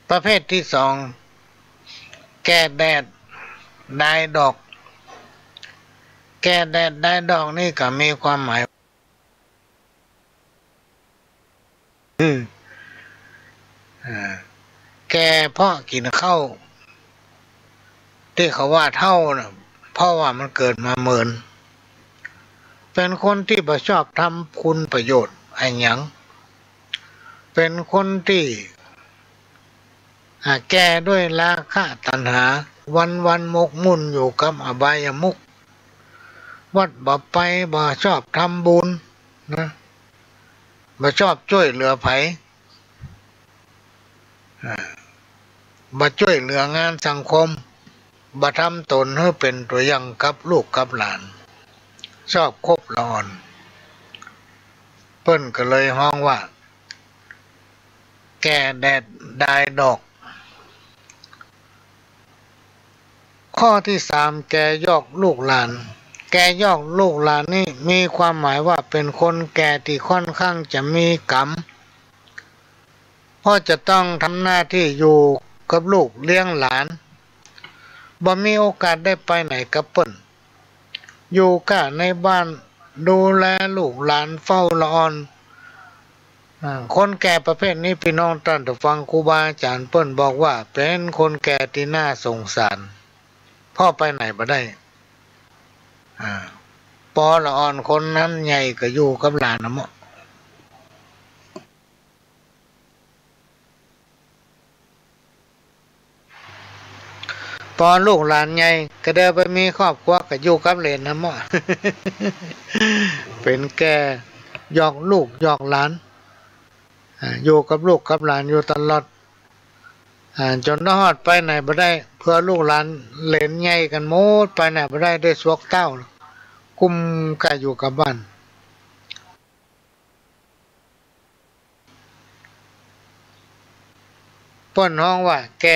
ประเภทที่2แก่แดดได้ดอกแก่แดดได้ดอกนี่ก็มีความหมายแก่เพราะกินข้าวที่เขาว่าเท่านะเพราะว่ามันเกิดมาเหมือนเป็นคนที่บ่ชอบทำคุณประโยชน์ไอ้หยังเป็นคนที่แก่ด้วยราคะตัณหาวันหมกมุ่นอยู่กับอบายมุขวัดบ่ไปบ่ชอบทำบุญนะบ่ชอบช่วยเหลือไผบ่ช่วยเหลืองานสังคมบ่ทำตนให้เป็นตัวอย่างกับลูกกับหลานชอบคบหลอน ปิ้นก็เลยห้องว่าแก่แดดได้ดอกข้อที่สามแก่ยอกลูกหลานแก่ยอกลูกหลานนี่มีความหมายว่าเป็นคนแก่ที่ค่อนข้างจะมีกรรมเพราะจะต้องทำหน้าที่อยู่กับลูกเลี้ยงหลานบ่มีโอกาสได้ไปไหนกับเปิ้นอยู่กะในบ้านดูแลลูกหลานเฝ้าละออนคนแก่ประเภทนี้พี่น้องท่านฟังครูบาอาจารย์เปิ้นบอกว่าเป็นคนแก่ที่น่าสงสารพ่อไปไหนบ่ได้ปอละอ่อนคนนั้นใหญ่ก็อยู่กับหลานนะมั้งปอลูกหลานใหญ่ก็เดินไปมีครอบครัวก็อยู่กับเหลนนะมั้งเป็นแก่หยอกลูกหยอกหลานอยู่กับลูกกับหลานอยู่ตลอดจนนอดไปไหนบ่ได้เพื่อลูกหลานเหลนใหญ่กันหมดไปไหนบ่ได้ได้สวกเต้ากุมกะอยู่กับบ้านเปิ้นห้องว่าแก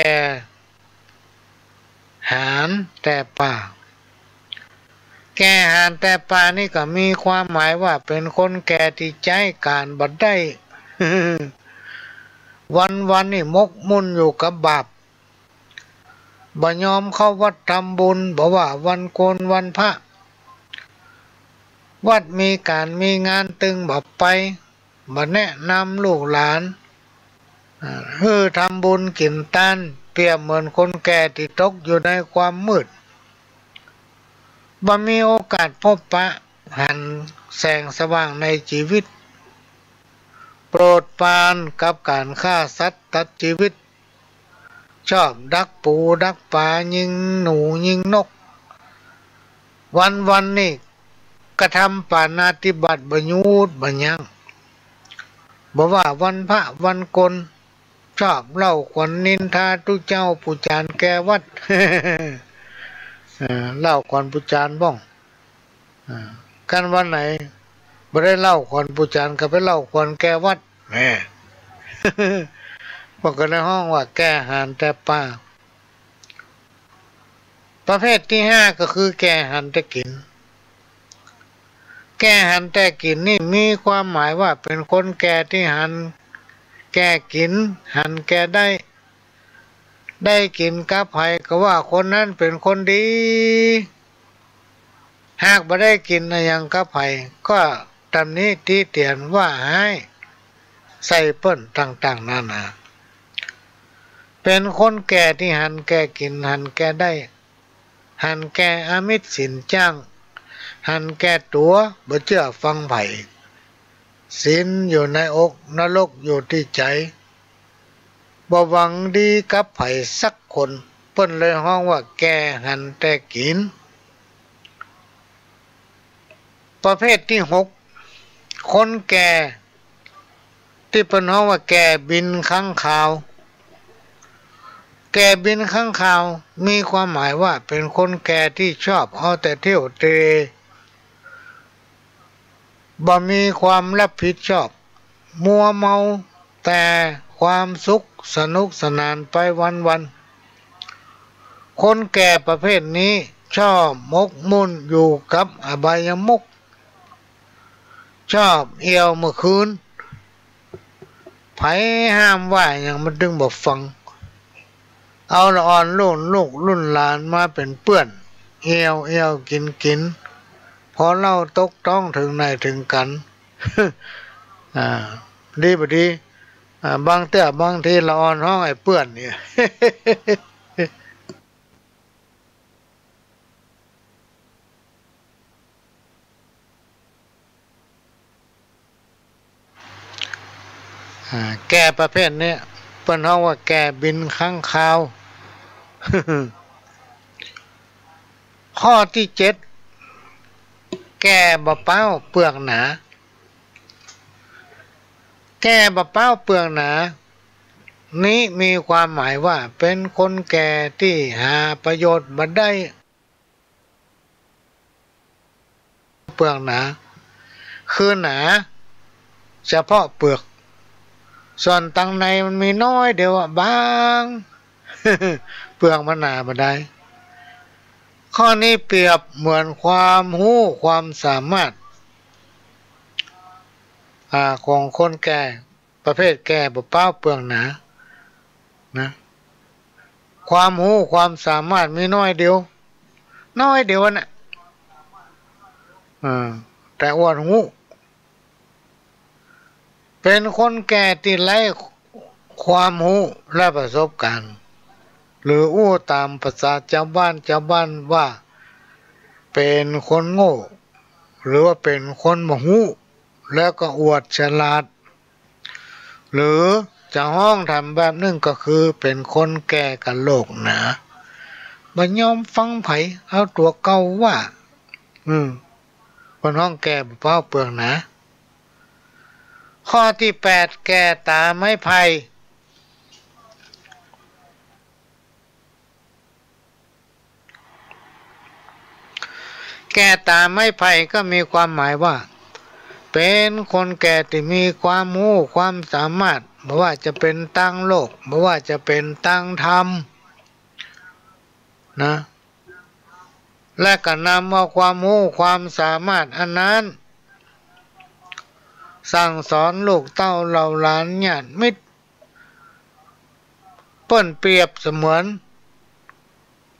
หารแต่ป่าแกหารแต่ป่านี่ก็มีความหมายว่าเป็นคนแก่ที่ใจการบ่ได้ วันนี่มกมุ่นอยู่กับบาปบ่ยอมเข้าวัดทำบุญบอกว่าวันโกนวันพระวัดมีการมีงานตึงบ่ไปบ่แนะนำลูกหลานทำบุญกินทานเปรียบเหมือนคนแก่ที่ตกอยู่ในความมืดบ่มีโอกาสพบปะหันแสงสว่างในชีวิตโปรดปรานกับการฆ่าสัตว์ตัดชีวิตชอบดักปูดักปลายิงหนูยิงนกวันนี่กระทำปาณาติบาตบ่หยุดบ่ยั้งบ่ว่าวันพระวันกลชอบเล่าขวัญนินทาทุเจ้าผู้จานแก่วัด เล่าขวัญผู้จานบ้องกันวันไหนบ่ได้เล่าขวัญผู้จานก็ไปเล่าขวัญแก่วัดแหม บอกกันในห้องว่าแก่หารแต่ป่าประเภทที่ห้าก็คือแก่หันแต่กินแก่หันแต่กินนี่มีความหมายว่าเป็นคนแก่ที่หันแก่กินหันแก่ได้กินกับไผก็ว่าคนนั้นเป็นคนดีหากบ่ได้กินอย่างกับไผก็ตำนี้ที่เตียนว่าให้ใส่เปิ้นต่างๆนานาเป็นคนแก่ที่หันแก่กินหันแก่ได้หันแก่อามิตรสินจ้างหันแก่ตัวบ่เชื่อฟังไผศีลอยู่ในอกนรกอยู่ที่ใจบ่หวังดีกับไผสักคนเปิ้นเลยห้องว่าแก่หันแต่กินประเภทที่หกคนแก่ที่เปิ้นห้องว่าแก่บินค้างคาวแก่บินค้างคาวมีความหมายว่าเป็นคนแก่ที่ชอบเอาแต่เที่ยวเตร่บ่มีความรับผิดชอบมัวเมาแต่ความสุขสนุกสนานไปวันคนแก่ประเภทนี้ชอบมกมุ่นอยู่กับอบายมุขชอบเอี่ยวเมื่อคืนไผห้ามว่าอย่างมันดึงบ่ฟังเอาละอ่อนลูกรุ่นหลานมาเป็นเปื้อนเอี่ยวกินพอเล่าตกต้องถึงไหนถึงกัน ดีบ่ดีบางเตื้อบางทีละอ่อนห้องไอ้เปื้อนเนี่ย แก่ประเภทนี้เปิ้นห้องว่าแก่บินค้างคาว ข้อที่เจ็ดแก่บ่เป้าเปลือกหนาแก่บ่เป้าเปลือกหนานี้มีความหมายว่าเป็นคนแก่ที่หาประโยชน์บ่ได้เปลือกหนาคือหนา เฉพาะเปลือกส่วนตังในมันมีน้อยเดียวบาง เปลือกมันหนาบ่ได้ข้อนี้เปรียบเหมือนความรู้ความสามารถของคนแก่ประเภทแก่บ่เป้าเปลือกหนานะความรู้ความสามารถมีน้อยเดียวน่ะแต่อ้วนหูเป็นคนแก่ที่ไร้ความรู้และประสบการณ์หรืออู้ตามภาษาชาวบ้านว่าเป็นคนโง่หรือว่าเป็นคนบ่รู้แล้วก็อวดฉลาดหรือจะห้องทำแบบนึงก็คือเป็นคนแก่กันโลกหนาบ่ยอมฟังไผเอาตัวเก่าว่าคนห้องแก่บ่เป้าเปลืองหนาข้อที่8แก่ตาไม้ไผ่แก่ตาไม้ไผ่ก็มีความหมายว่าเป็นคนแก่ที่มีความรู้ความสามารถไม่ว่าจะเป็นตั้งโลกไม่ว่าจะเป็นตั้งธรรมนะและก็นำเอาความรู้ความสามารถอันนั้นสั่งสอนลูกเต้าเหล่าหลานญาติมิตรเปิ้นเปรียบเสมือน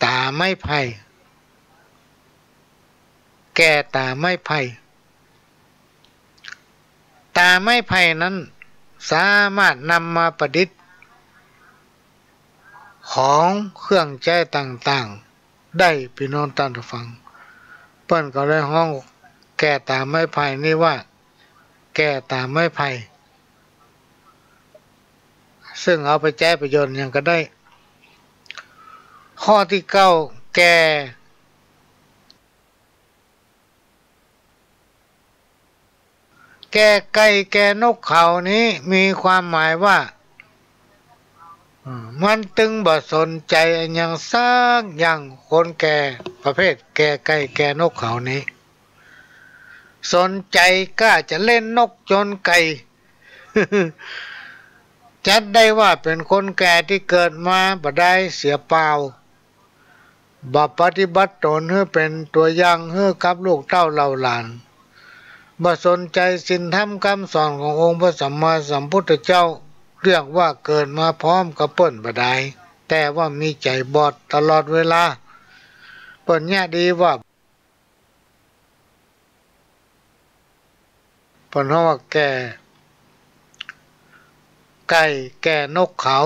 ตาไม้ไผ่แก่ตาไม้ไผ่ตาไม้ไผ่นั้นสามารถนำมาประดิษฐ์ของเครื่องใช้ต่างๆได้พี่น้องท่านผู้ฟังเปิ้นก็เลยห้องแก่ตาไม้ไผ่นี่ว่าแก่ตาไม้ไผ่ซึ่งเอาไปใช้ประโยชน์อย่างก็ได้ข้อที่9แก่ไก่แก่นกเขานี้มีความหมายว่ามันตึงบ่สนใจอย่างซักอย่างคนแก่ประเภทแก่ไก่แก่นกเขานี้สนใจกล้าจะเล่นนกจนไก่ จัดได้ว่าเป็นคนแก่ที่เกิดมาบ่ได้เสียเปล่าบ่ปฏิบัติตนให้เป็นตัวอย่างให้กับลูกเต้าเหล่าหลานบ่สนใจศีลธรรมคำสอนขององค์พระสัมมาสัมพุทธเจ้าเรียกว่าเกิดมาพร้อมกับเปิ้นบ่ได้แต่ว่ามีใจบอดตลอดเวลาเปิ้นแยกดีว่าเปิ้นว่าแก่ไก่แก่นกเขา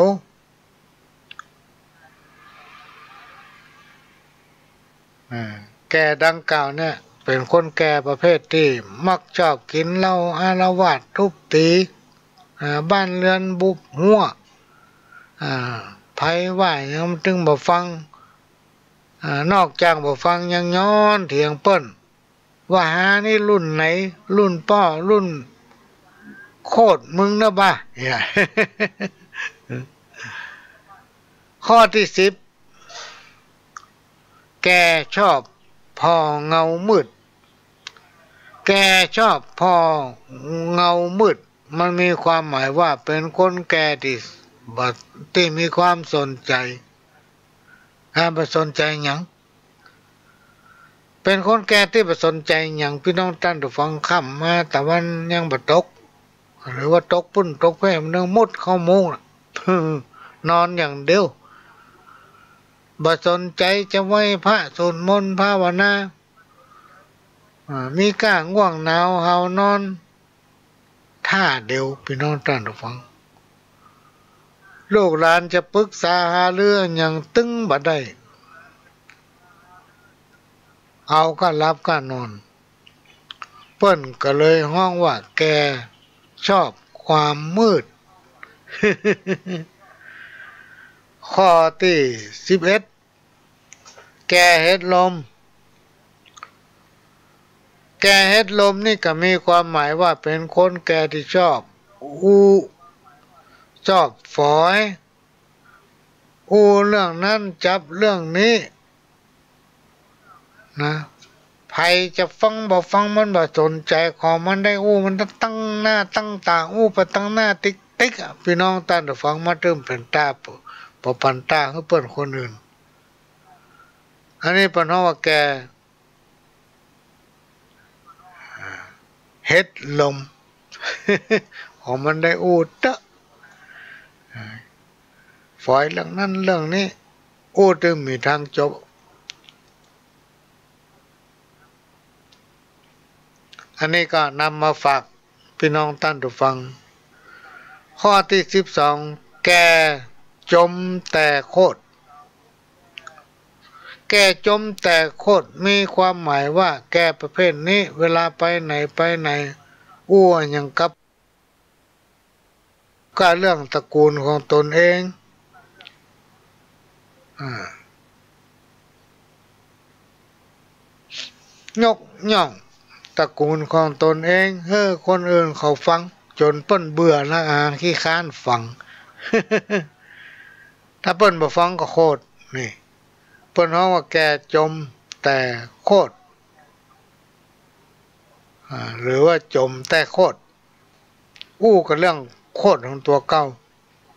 แก่ดังกล่าวเนี่ยเป็นคนแก่ประเภทที่มักชอบกินเหล้าอาละวาดทุบตีบ้านเรือนบุบหัวไผว่ายังตึงบ่ฟังนอกจากบ่ฟังยังย้อนเถียงเปิ้นว่าหานี่รุ่นไหนรุ่นป้อรุ่นโคตรมึงนะบ้า ข้อที่10แกชอบพอเงามืดแกชอบพอเงามืดมันมีความหมายว่าเป็นคนแก่ที่มีความสนใจบ่สนใจหยังเป็นคนแก่ที่บ่สนใจหยังพี่น้องท่านผู้ฟังค่ำมาตะวันยังบ่ตกหรือว่าตกปุ้นตกแพ้มันมุดเข้ามุ้ง นอนอย่างเดียวบ่สนใจจะไหว้พระสวดมนต์ภาวนามีก้างง่วงหนาวเฮานอนท่าเดียวพี่น้องท่านผู้ฟังลูกหลานจะปรึกษาหาเรื่องอย่างตึงบ่ได้เอาก็รับก็นอนเปิ้นก็เลยห้องว่าแกชอบความมืด ข้อที่11แกเฮ็ดลมแกเฮ็ดลมนี่ก็มีความหมายว่าเป็นคนแก่ที่ชอบชอบฝอยเรื่องนั้นจับเรื่องนี้นะพ ใครจะฟังบ่ฟังมันบ่สนใจของมันได้อู้มันตั้งหน้าตั้งตาอู้ไปตั้งหน้าติ๊กติ๊กพี่น้องท่านผู้ฟังมาเติมเป็นตาปปันตาให้เปิ้นคนอื่นอันนี้เป็นเพราะว่าแกเฮ็ดลม ของมันได้อู้เตะฝอยเรื่องนั้นเรื่องนี้อู้ถึงมีทางจบอันนี้ก็นำมาฝากพี่น้องท่านผู้ฟังข้อที่12แกจมแต่โคตรแกจมแต่โคตรมีความหมายว่าแกประเภทนี้เวลาไปไหนอ้วอย่างกับก็เรื่องตระกูลของตนเองยกย่องตระกูลของตนเองให้คนอื่นเขาฟังจนเปิ้นเบื่อละขี้ค้านฟัง ถ้าเปิ้นบ่ฟังก็โคตรนี่เปิ้นฮ้องว่าแกจมแต่โคตรหรือว่าจมแต่โคตรอู้กับเรื่องโคตรของตัวเก่า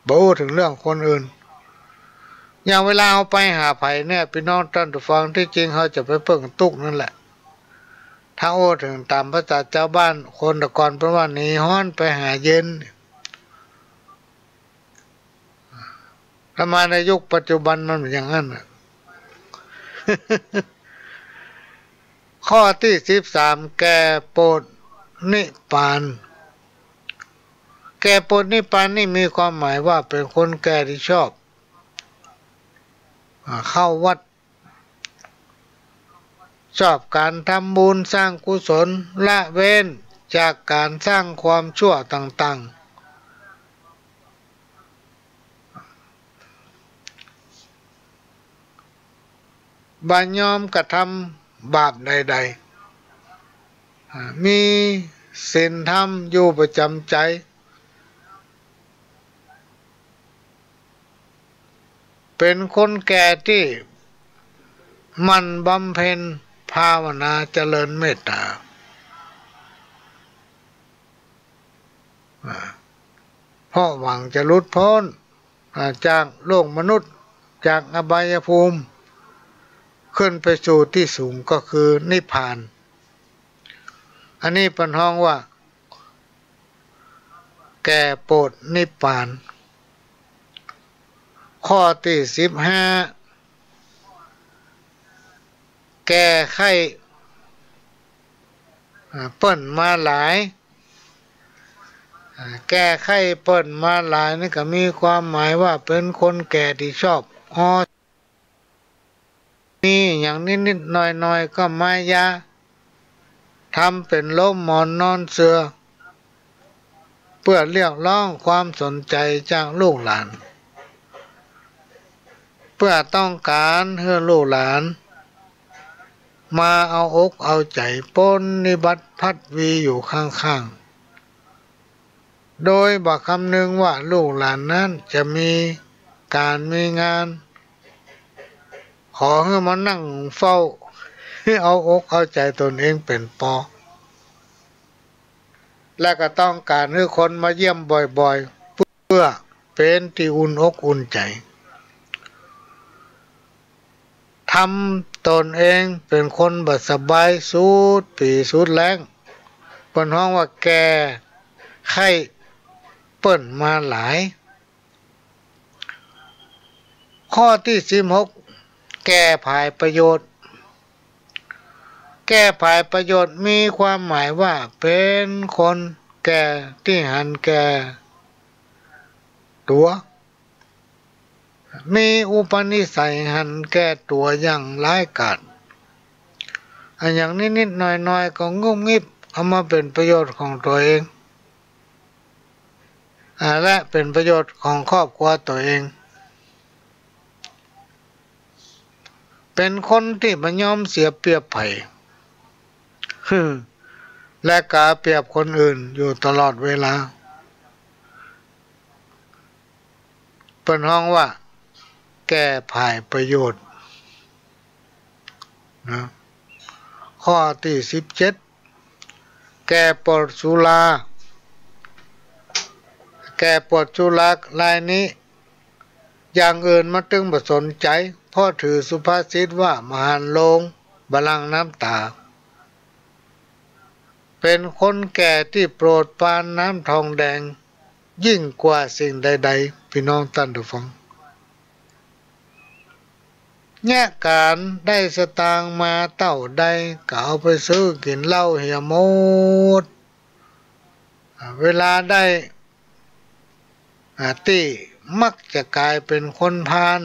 บ่อู้ถึงเรื่องคนอื่นอย่างเวลาเอาไปหาไผเนี่ยพี่น้องท่านผู้ฟังที่จริงเขาจะไปเพิ่งตุกนั่นแหละถ้าโอ้ถึงตามภาษาเจ้าบ้านคนตะกอนเพราะว่าหนีฮ้อนไปหาเย็นถ้ามาในยุคปัจจุบันมันเป็นอย่างนั้น ข้อที่13แกโปรดนิพพานแกโปรดนิพพานนี่มีความหมายว่าเป็นคนแก่ที่ชอบเข้าวัดชอบการทำบุญสร้างกุศลละเว้นจากการสร้างความชั่วต่างๆบ่ยอมกระทำบาปใดๆมีศีลธรรมอยู่ประจำใจเป็นคนแก่ที่มันบำเพ็ญภาวนาเจริญเมตตาเพราะหวังจะหลุดพ้นจากโลกมนุษย์จากอบายภูมิขึ้นไปสู่ที่สูงก็คือนิพพานอันนี้เป็นห้องว่าแก่โปรดนิพพานข้อที่15แก้ไขเปิ้นมาหลายแก้ไขเปิ้นมาหลายนี่ก็มีความหมายว่าเป็นคนแก่ที่ชอบนี่อย่างนิดๆหน่อยๆก็มายาทำเป็นล้มหมอนนอนเสือเพื่อเรียกร้องความสนใจจากลูกหลานเพื่อต้องการให้ลูกหลานมาเอาอกเอาใจปฏิบัติพัดวีอยู่ข้างๆโดยบอกคำนึงว่าลูกหลานนั้นจะมีการมีงานขอให้มานั่งเฝ้าเอาอกเอาใจตนเองเป็นปอและก็ต้องการให้คนมาเยี่ยมบ่อยๆเพื่อเป็นที่อุ่นอกอุ่นใจทำตนเองเป็นคนบ่สบายสุดปีสุดแรงเปิ้นฮ้องว่าแก่ไข้เปิ้นมาหลายข้อที่16แก้ภายประโยชน์แก้ภายประโยชน์มีความหมายว่าเป็นคนแก่ที่หันแก่ตัวมีอุปนิสัยหันแก่ตัวอย่างร้ายกาจอย่างนิดๆหน่อยๆก็งุบงิบเอามาเป็นประโยชน์ของตัวเองและเป็นประโยชน์ของครอบครัวตัวเองเป็นคนที่บ่ยอมเสียเปรียบไผและกาเปรียบคนอื่นอยู่ตลอดเวลาเปิ้นฮ้องว่าแก้ภายประโยชน์นะ ข้อที่17แก่ปวดสุราแก่ปวดสุรารายนี้อย่างอื่นมาตึงบ่สนใจเพราะถือสุภาษิตว่ามหันต์โลงบัลลังก์น้ำตาเป็นคนแก่ที่โปรดปรานน้ำทองแดงยิ่งกว่าสิ่งใดๆพี่น้องท่านผู้ฟังแง่การได้สตางค์มาเต้าใดก็เอาไปซื้อกินเหล้าเหี่ยหมดเวลาได้ที่มักจะกลายเป็นคนพาล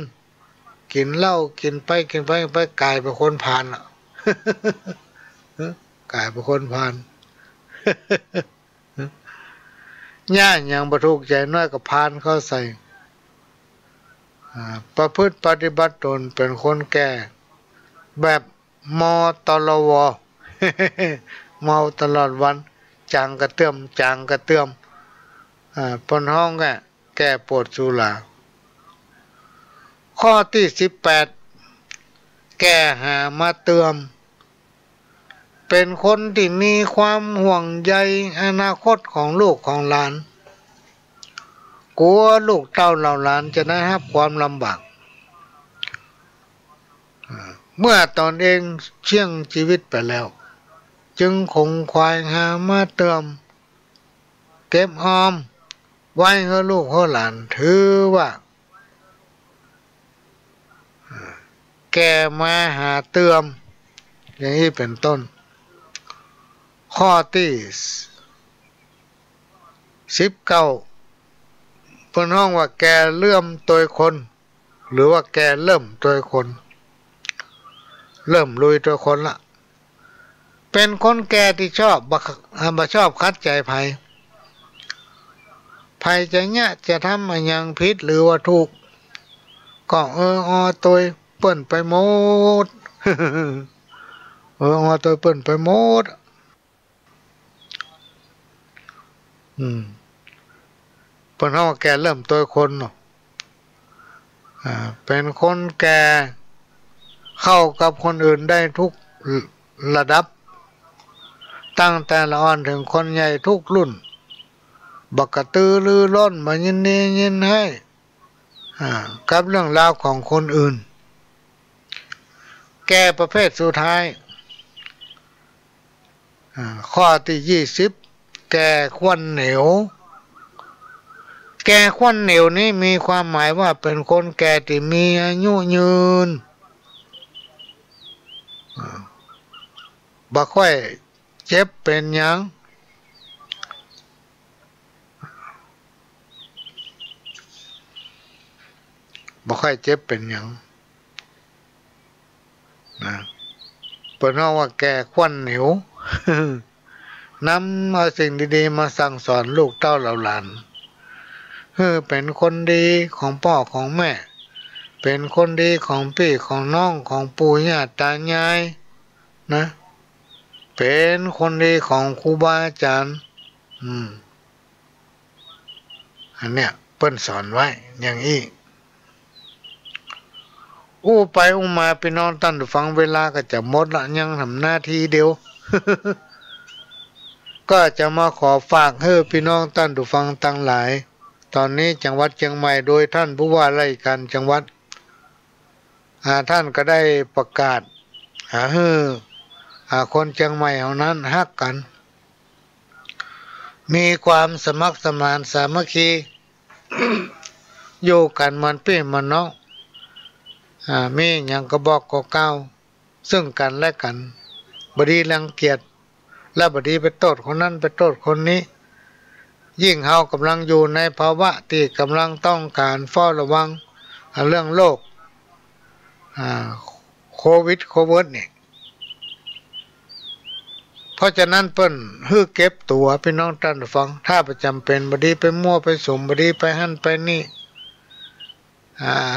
กินเหล้ากินไปกลายเป็นคนพาลอ่ะ กลายเป็นคนพาล ย่าอย่างบรรทุกใจน้อยกับพานเข้าใส่ประพฤติปฏิบัติตนเป็นคนแก่แบบมอตลว เมาตลอดวันจางกระเตื้อมปนห้องแก่ปวดสุราข้อที่18แก่หามาเติมเป็นคนที่มีความห่วงใยอนาคตของลูกของหลานกลัวลูกเต้าเหล่าหลานจะได้รับความลำบากเมื่อตนเองเชี่ยงชีวิตไปแล้วจึงคงควายหามาเติมเก็บออมไว้ให้ลูกให้หลานถือว่าแกมาหาเติมอย่างนี้เป็นต้นข้อที่19เพิ่นห้องว่าแกเลื่อมตัวคนหรือว่าแกเริ่มตัวคนเริ่มลุยตัวคนละเป็นคนแก่ที่ชอบบ่ชอบคัดใจภัยจะเนี่ยจะทำอะไรอย่างผิดหรือว่าถูกก็ตัวเปิ้นไปหมด ตัวเปิ้นไปหมดเปิ้นว่าแกเริ่มตัวคนเนาะเป็นคนแก่เข้ากับคนอื่นได้ทุกระดับตั้งแต่ละอ่อนถึงคนใหญ่ทุกรุ่นบักกระตือรือร้นมายินดียินให้กับเรื่องราวของคนอื่นแก่ประเภทสุดท้ายข้อที่20แก่ควันเหนียวแก่ควันเหนียวนี้มีความหมายว่าเป็นคนแก่ที่มีอายุยืนบ่ค่อยเจ็บเป็นหยังบ่ค่อยเจ็บเป็นหยังนะเปิ้นว่าแก่ควันเหนียวนำเอาสิ่งดีๆมาสั่งสอนลูกเต้าเหล่าหลานเป็นคนดีของพ่อของแม่เป็นคนดีของพี่ของน้องของปู่ย่าตายายนะเป็นคนดีของครูบาอาจารย์อันเนี้ยเปิ้นสอนไว้อย่างนี้ไปมาพี่น้องท่านฟังเวลาก็จะหมดละยังทำหน้าที่เดียว ก็จะมาขอฝากให้พี่น้องท่านฟังทั้งหลายตอนนี้จังหวัดเชียงใหม่โดยท่านผู้ว่าราชการจังหวัดท่านก็ได้ประกาศคนเชียงใหม่เอานั้นฮักกันมีความสมัครสมานสามัคคี อยู่กันมันพี่มันน้องมีอย่างก็บอกก็ก้าวซึ่งกันและกันบดีรังเกียจและบดีไปโทษคนนั้นไปโทษคนนี้ยิ่งเฮากำลังอยู่ในภาวะที่กำลังต้องการเฝ้าระวังเรื่องโรคโควิดนี่เพราะฉะนั้นเปิ้นเก็บตัวพี่น้องท่านฟังถ้าประจำเป็นบดีไปมั่วไปสมบดีไปหั่นไปนี่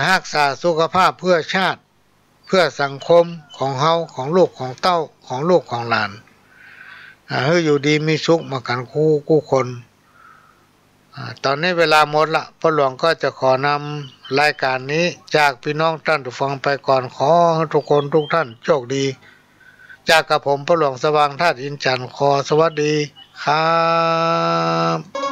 รักษาสุขภาพเพื่อชาติเพื่อสังคมของเฮาของลูกของเต้าของลูกของหลานอยู่ดีมีสุขมากันคู่คนตอนนี้เวลาหมดละพ่อหลวงก็จะขอนำรายการนี้จากพี่น้องท่านผู้ฟังไปก่อนขอให้ทุกคนทุกท่านโชคดี จากกับผมพระหลวงสว่างธาตุอินจันทร์ขอสวัสดีครับ